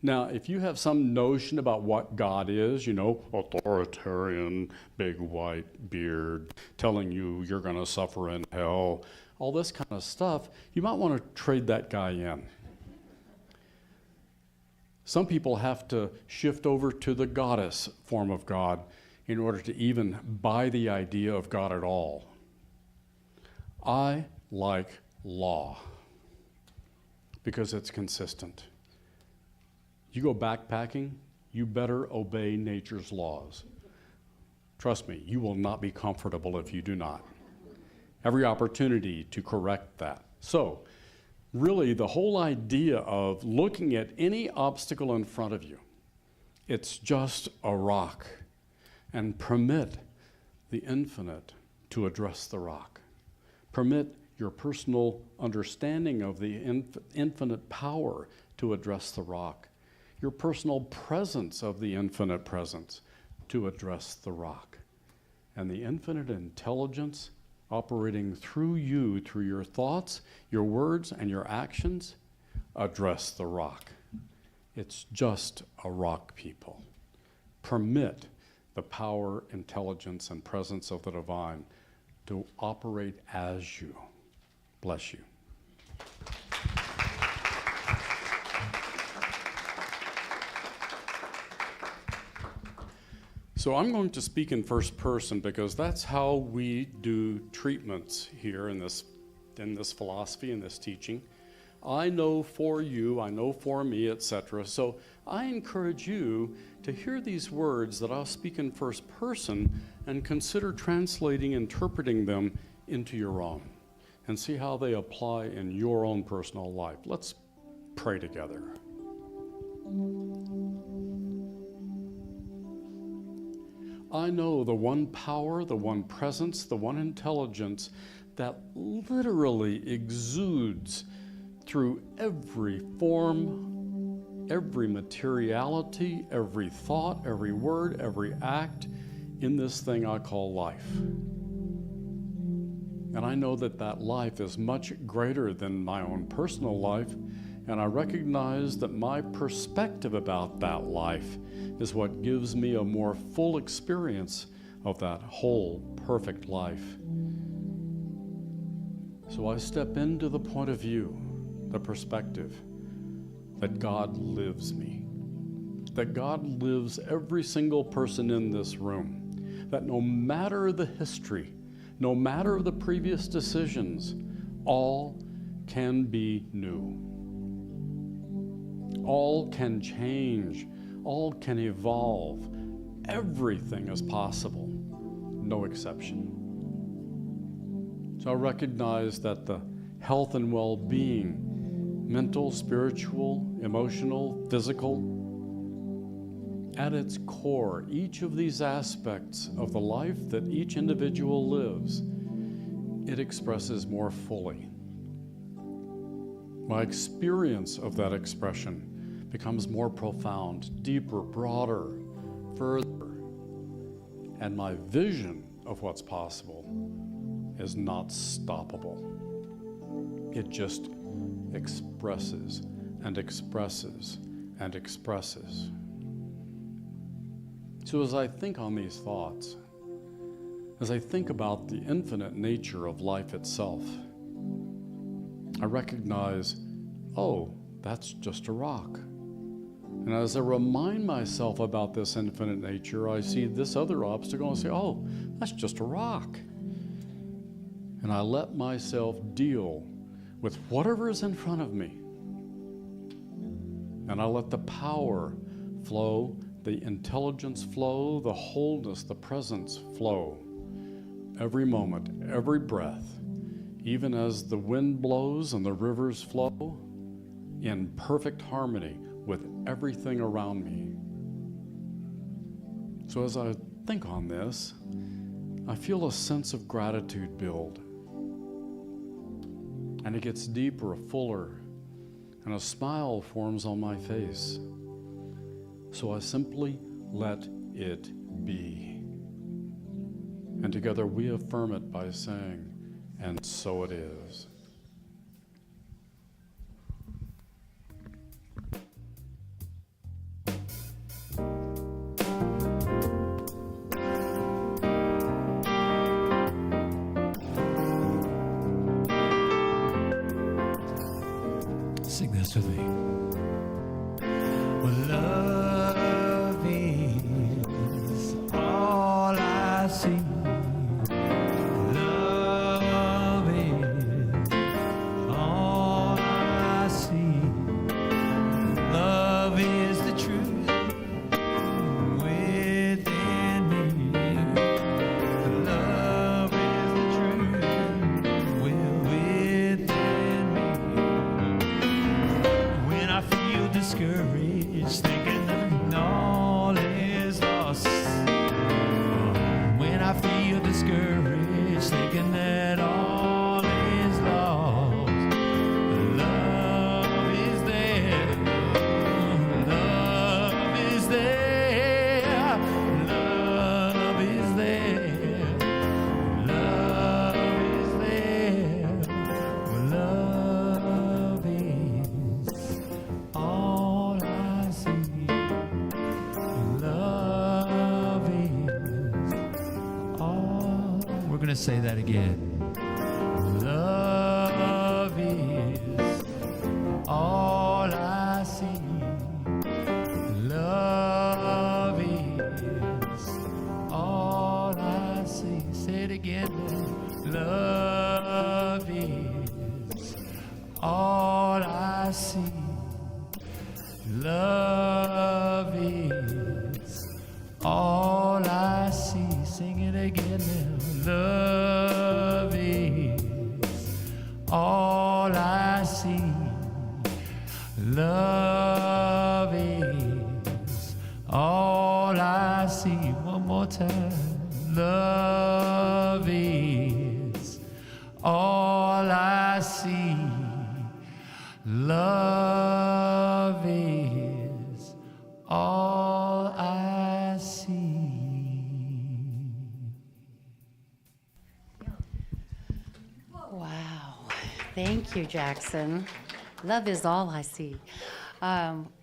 Now, if you have some notion about what God is, authoritarian, big white beard, telling you you're going to suffer in hell, all this kind of stuff, you might want to trade that guy in. Some people have to shift over to the goddess form of God in order to even buy the idea of God at all. I like law because it's consistent. You go backpacking, you better obey nature's laws. Trust me, you will not be comfortable if you do not. Every opportunity to correct that. So, really, the whole idea of looking at any obstacle in front of you, it's just a rock, and permit the infinite to address the rock. Permit your personal understanding of the infinite power to address the rock. Your personal presence of the infinite presence to address the rock. And the infinite intelligence operating through you, through your thoughts, your words, and your actions, address the rock. It's just a rock, people. Permit the power, intelligence, and presence of the divine to operate as you. Bless you. So I'm going to speak in first person because that's how we do treatments here in this philosophy, in this teaching. I know for you, I know for me, etc. So I encourage you to hear these words that I'll speak in first person and consider translating, interpreting them into your own and see how they apply in your own personal life. Let's pray together. I know the one power, the one presence, the one intelligence that literally exudes through every form, every materiality, every thought, every word, every act in this thing I call life. And I know that that life is much greater than my own personal life, and I recognize that my perspective about that life is what gives me a more full experience of that whole perfect life. So I step into the point of view, the perspective, that God lives me, that God lives every single person in this room, that no matter the history, no matter the previous decisions, all can be new. All can change, all can evolve. Everything is possible, no exception. So I recognize that the health and well-being, mental, spiritual, emotional, physical, at its core, each of these aspects of the life that each individual lives, it expresses more fully. My experience of that expression becomes more profound, deeper, broader, further. And my vision of what's possible is not stoppable. It just expresses and expresses and expresses. So as I think on these thoughts, as I think about the infinite nature of life itself, I recognize, oh, that's just a rock. And as I remind myself about this infinite nature, I see this other obstacle and say, oh, that's just a rock. And I let myself deal with whatever is in front of me And I let the power flow, the intelligence flow, the wholeness, the presence flow. Every moment, every breath, even as the wind blows and the rivers flow, in perfect harmony with everything around me. So as I think on this, I feel a sense of gratitude build. And it gets deeper, fuller, and a smile forms on my face. So I simply let it be. And together we affirm it by saying, and so it is. Sing this with me. Well, love is all I see. Love is all I see. Love is the truth within me. Love is the truth within me. When I feel discouraged, thinking that all is lost. When I feel discouraged, thinking that all is lost. Love is there. Love is there. Love is there. Love is there. Love is all I see. Love is all. We're going to say that again. Love is all I see. Love is all I see. Say it again. Love is all I see. Love is all I see. Sing it again now. Love is all I see. Love is all I see. One more time. Love is all I see. Love is all I see. Wow. Thank you, Jackson. Love is all I see.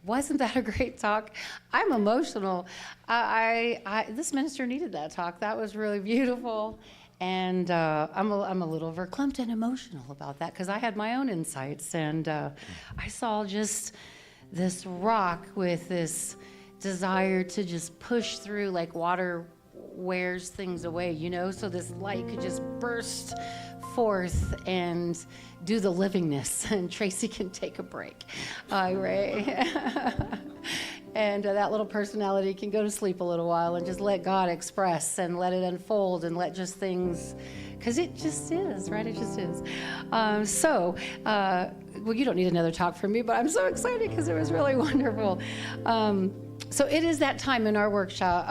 Wasn't that a great talk? I'm emotional. This minister needed that talk. That was really beautiful. And I'm a little verklempt and emotional about that because I had my own insights. And I saw just this rock with this desire to just push through like water wears things away, you know? So this light could just burst forth and do the livingness, and Tracy can take a break. Ray. And that little personality can go to sleep a little while and just let God express and let it unfold and let just things, because it just is, right? It just is. Well, you don't need another talk from me, but I'm so excited because it was really wonderful. So it is that time in our workshop.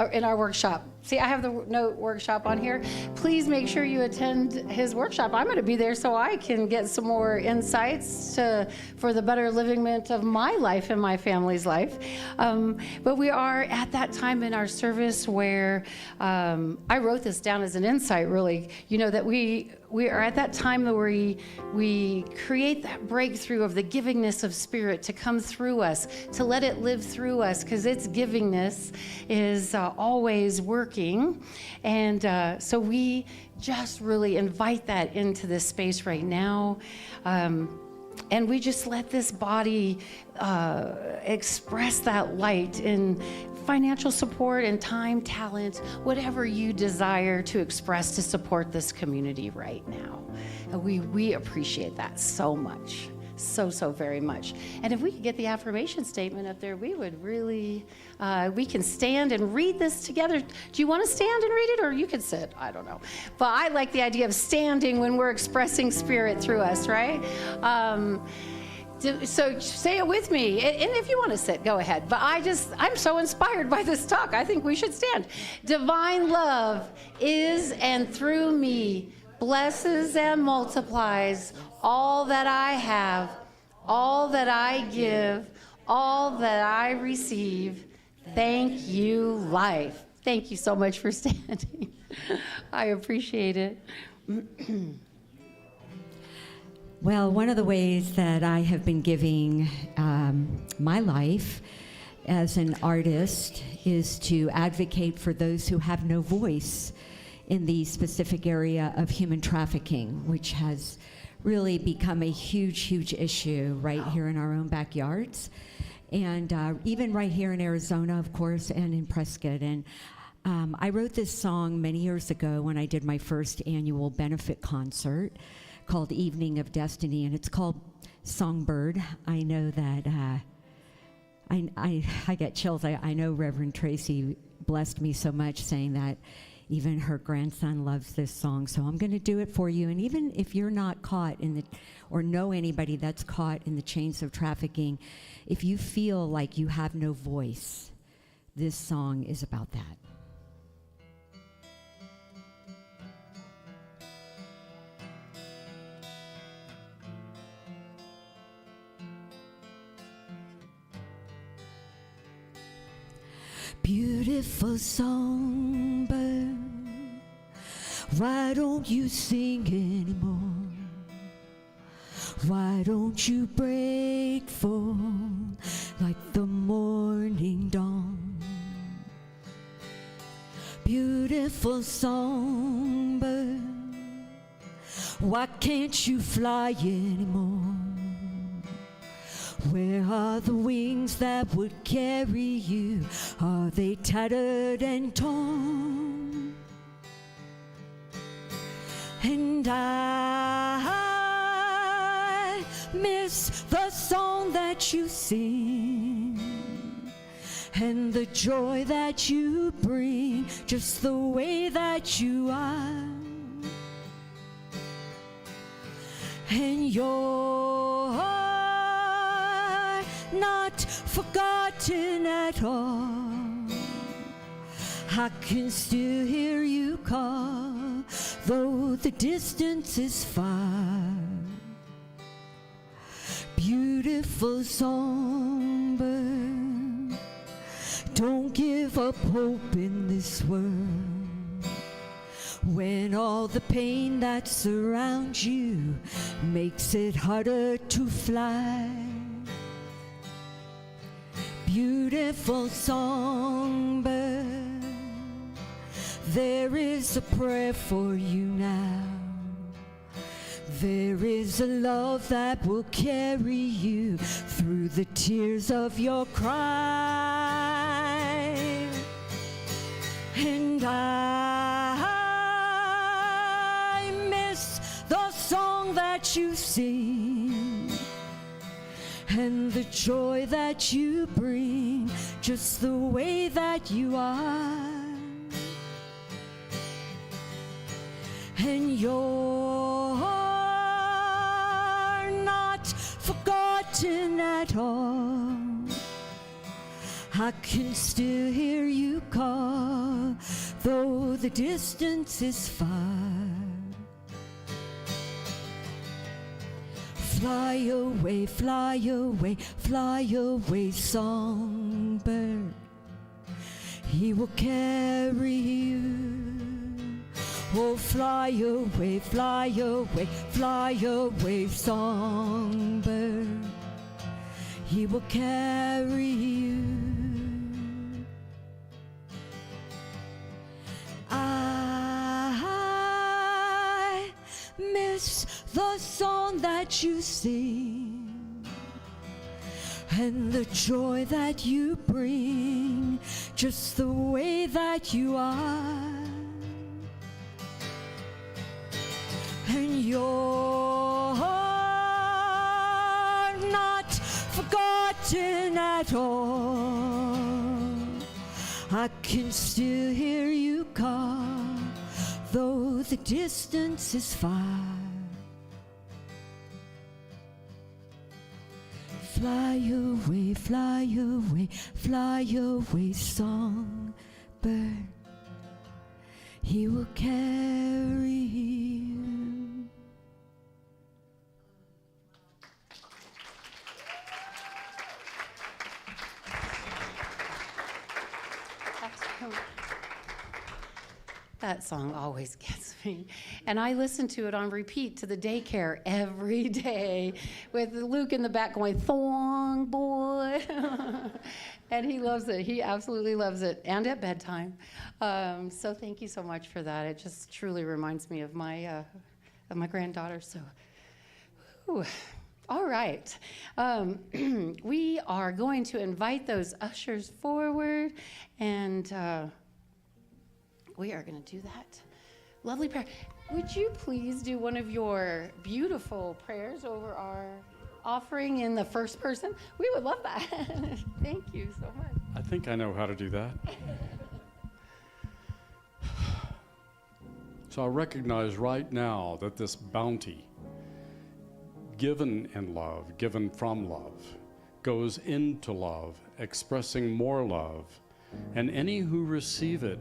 See, I have the note workshop on here. Please make sure you attend his workshop. I'm going to be there so I can get some more insights for the better livingment of my life and my family's life. But we are at that time in our service where I wrote this down as an insight, really, you know, that we are at that time where we create that breakthrough of the givingness of Spirit to come through us, to let it live through us, because its givingness is always working. And so we just really invite that into this space right now. And we just let this body express that light in financial support and time, talent, whatever you desire to express to support this community right now. And we appreciate that so much. so, so very much. And if we could get the affirmation statement up there, we would really, we can stand and read this together. Do you want to stand and read it, or you could sit? I don't know. But I like the idea of standing when we're expressing Spirit through us, right? So say it with me. And if you want to sit, go ahead. But I'm so inspired by this talk. I think we should stand. Divine love is and through me blesses and multiplies all that I have, all that I give, all that I receive. Thank you, life. Thank you so much for standing. I appreciate it. Well, one of the ways that I have been giving my life as an artist is to advocate for those who have no voice in the specific area of human trafficking, which has really become a huge, huge issue right here in our own backyards. And even right here in Arizona, of course, and in Prescott. And I wrote this song many years ago when I did my first annual benefit concert called Evening of Destiny, and it's called Songbird. I know that I get chills. I know Reverend Tracy blessed me so much saying that even her grandson loves this song, so I'm going to do it for you. And even if you're not caught in the, or know anybody that's caught in the chains of trafficking, if you feel like you have no voice, this song is about that. Beautiful songbird, why don't you sing anymore? Why don't you break forth like the morning dawn? Beautiful songbird, why can't you fly anymore? Where are the wings that would carry you? Are they tattered and torn? And I miss the song that you sing and the joy that you bring, just the way that you are. And you're not forgotten at all. I can still hear you call, though the distance is far. Beautiful songbird, don't give up hope in this world, when all the pain that surrounds you makes it harder to fly. Beautiful songbird, there is a prayer for you now. There is a love that will carry you through the tears of your cry. And I miss the song that you sing and the joy that you bring, just the way that you are. And you're not forgotten at all. I can still hear you call, though the distance is far. Fly away, fly away, fly away, songbird. He will carry you. Oh, fly away, fly away, fly away, songbird. He will carry you. I miss the song that you sing and the joy that you bring, just the way that you are. And you're forgotten at all. I can still hear you call, though the distance is far. Fly away, fly away, fly away, songbird. He will carry you. That song always gets me. And I listen to it on repeat to the daycare every day with Luke in the back going, "Thong boy." And he loves it. He absolutely loves it. And at bedtime. So thank you so much for that. It just truly reminds me of my granddaughter. So, whew. All right. We are going to invite those ushers forward, and we are going to do that. Lovely prayer. Would you please do one of your beautiful prayers over our offering in the first person? We would love that. Thank you so much. I think I know how to do that. So I recognize right now that this bounty, given in love, given from love, goes into love, expressing more love, and any who receive it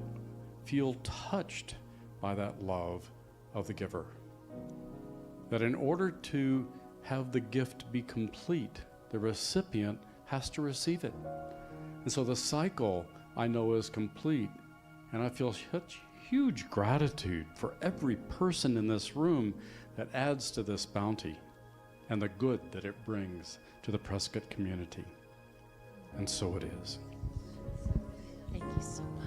feel touched by that love of the giver. That in order to have the gift be complete, the recipient has to receive it. And so the cycle, I know, is complete, and I feel such huge gratitude for every person in this room that adds to this bounty and the good that it brings to the Prescott community. And so it is. Thank you so much.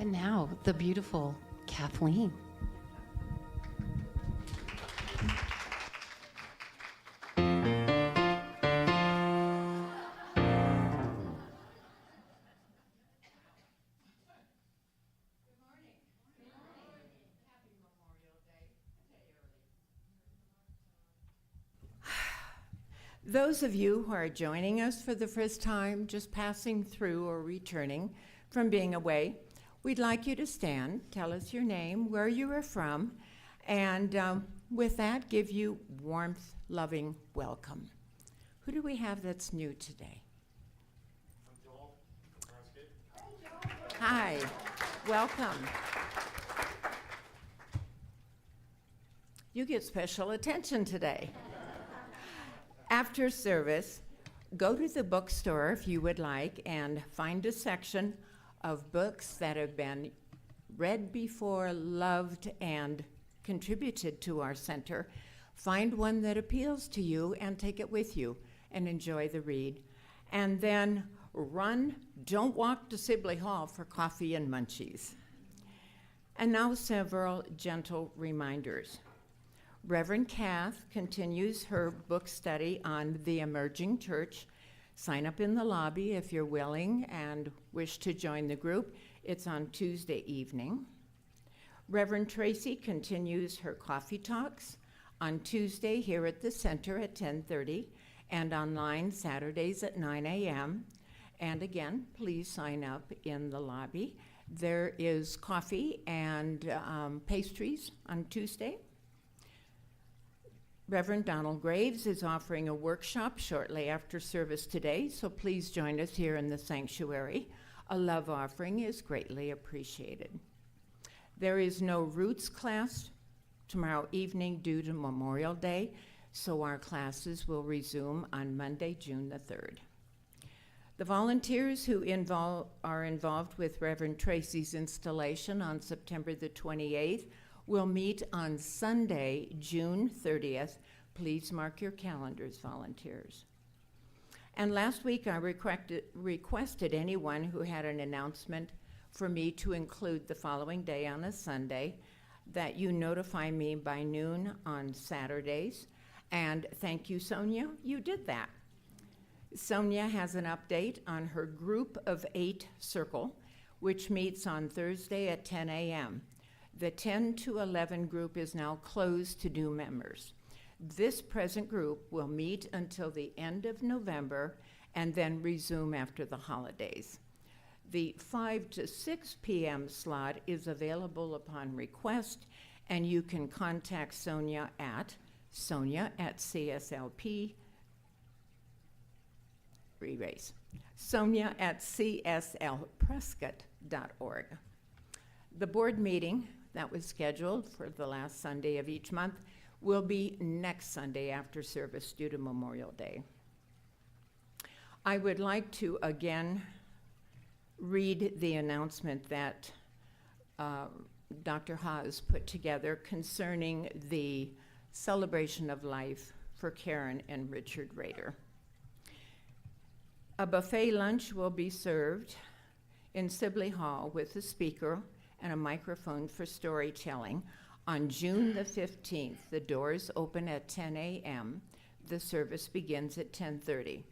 And now, the beautiful Kathleen. Those of you who are joining us for the first time, just passing through or returning from being away, we'd like you to stand, tell us your name, where you are from, and with that, give you warmth, loving welcome. Who do we have that's new today? I'm Joel from Prescott. Hi, welcome. You get special attention today. After service, go to the bookstore if you would like and find a section of books that have been read before, loved, and contributed to our center. Find one that appeals to you and take it with you and enjoy the read. And then run, don't walk to Sibley Hall for coffee and munchies. And now several gentle reminders. Reverend Kath continues her book study on the emerging church. Sign up in the lobby if you're willing and wish to join the group. It's on Tuesday evening. Reverend Tracy continues her coffee talks on Tuesday here at the center at 10:30 and online Saturdays at 9 a.m. And again, please sign up in the lobby. There is coffee and pastries on Tuesday. Reverend Donald Graves is offering a workshop shortly after service today, so please join us here in the sanctuary. A love offering is greatly appreciated. There is no Roots class tomorrow evening due to Memorial Day, so our classes will resume on Monday, June the 3rd. The volunteers who are involved with Reverend Tracy's installation on September the 28th will meet on Sunday, June 30th. Please mark your calendars, volunteers. And last week I requested anyone who had an announcement for me to include the following day on a Sunday, that you notify me by noon on Saturdays. And thank you, Sonia, you did that. Sonia has an update on her Group of 8 circle, which meets on Thursday at 10 a.m. The 10 to 11 group is now closed to new members. This present group will meet until the end of November and then resume after the holidays. The 5 to 6 p.m. slot is available upon request, and you can contact Sonia at CSLP, re-raise, Sonia at CSLPrescott.org. The board meeting that was scheduled for the last Sunday of each month will be next Sunday after service due to Memorial Day. I would like to again read the announcement that Dr. Haas put together concerning the celebration of life for Karen and Richard Rader. A buffet lunch will be served in Sibley Hall with a speaker and a microphone for storytelling on June the 15th. The doors open at 10 a.m. The service begins at 10:30.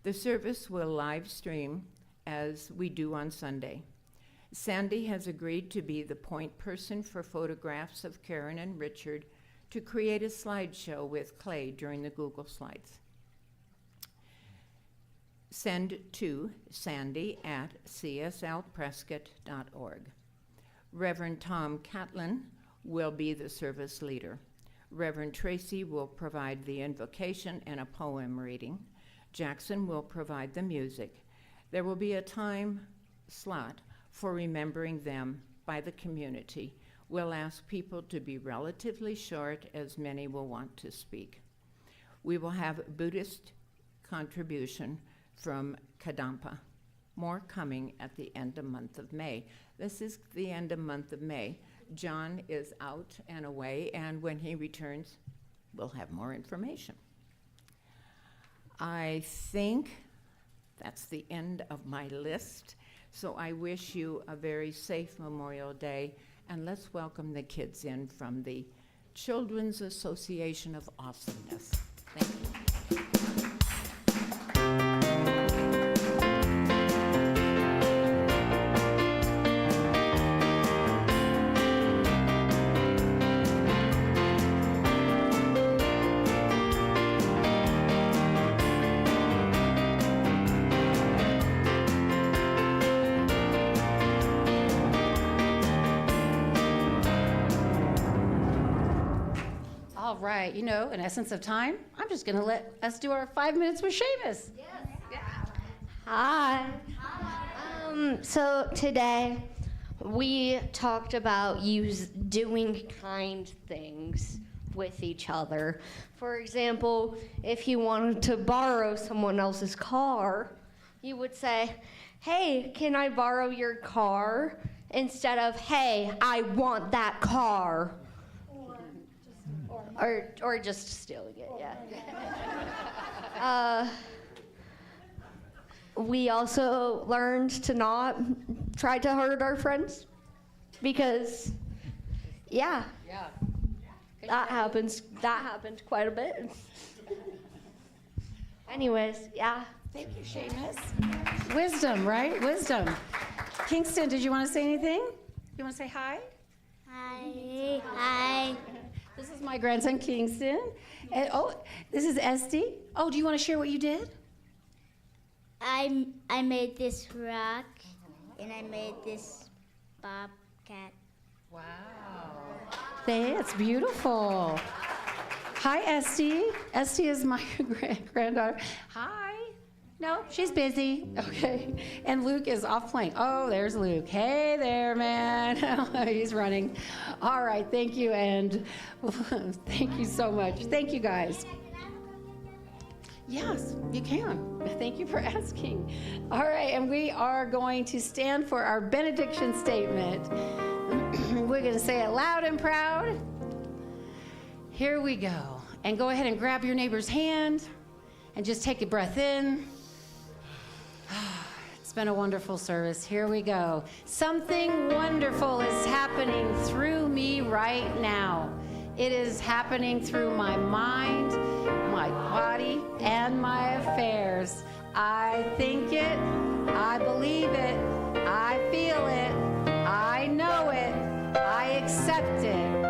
The service will live stream as we do on Sunday. Sandy has agreed to be the point person for photographs of Karen and Richard to create a slideshow with Clay during the Google Slides. Send to Sandy at CSLPrescott.org. Reverend Tom Catlin will be the service leader. Reverend Tracy will provide the invocation and a poem reading. Jackson will provide the music. There will be a time slot for remembering them by the community. We'll ask people to be relatively short, as many will want to speak. We will have Buddhist contribution from Kadampa. More coming at the end of month of May. This is the end of month of May. John is out and away, and when he returns, we'll have more information. I think that's the end of my list. So I wish you a very safe Memorial Day, and let's welcome the kids in from the Children's Association of Awesomeness. Thank you. All right, you know, in essence of time, I'm just going to let us do our 5 minutes with Seamus. Yes. Hi. So today we talked about doing kind things with each other. For example, if you wanted to borrow someone else's car, you would say, "Hey, can I borrow your car?" instead of, "Hey, I want that car." Or just stealing it, yeah. We also learned to not try to hurt our friends because, yeah. That happened quite a bit. Anyways, yeah. Thank you, Seamus. Wisdom, right? Wisdom. Kingston, did you want to say anything? You want to say hi? Hi. Hi. This is my grandson, Kingston. And, this is Esty. Oh, do you want to share what you did? I made this rock, and I made this bobcat. Wow. That's beautiful. Hi, Esty. Esty is my granddaughter. Hi. No, she's busy. Okay. And Luke is off playing. Oh, there's Luke. Hey there, man. He's running. All right. Thank you. And thank you so much. Thank you, guys. Yes, you can. Thank you for asking. All right. And we are going to stand for our benediction statement. We're going to say it loud and proud. Here we go. And go ahead and grab your neighbor's hand and just take a breath in. It's been a wonderful service. Here we go. Something wonderful is happening through me right now. It is happening through my mind, my body, and my affairs. I think it, I believe it, I feel it, I know it, I accept it.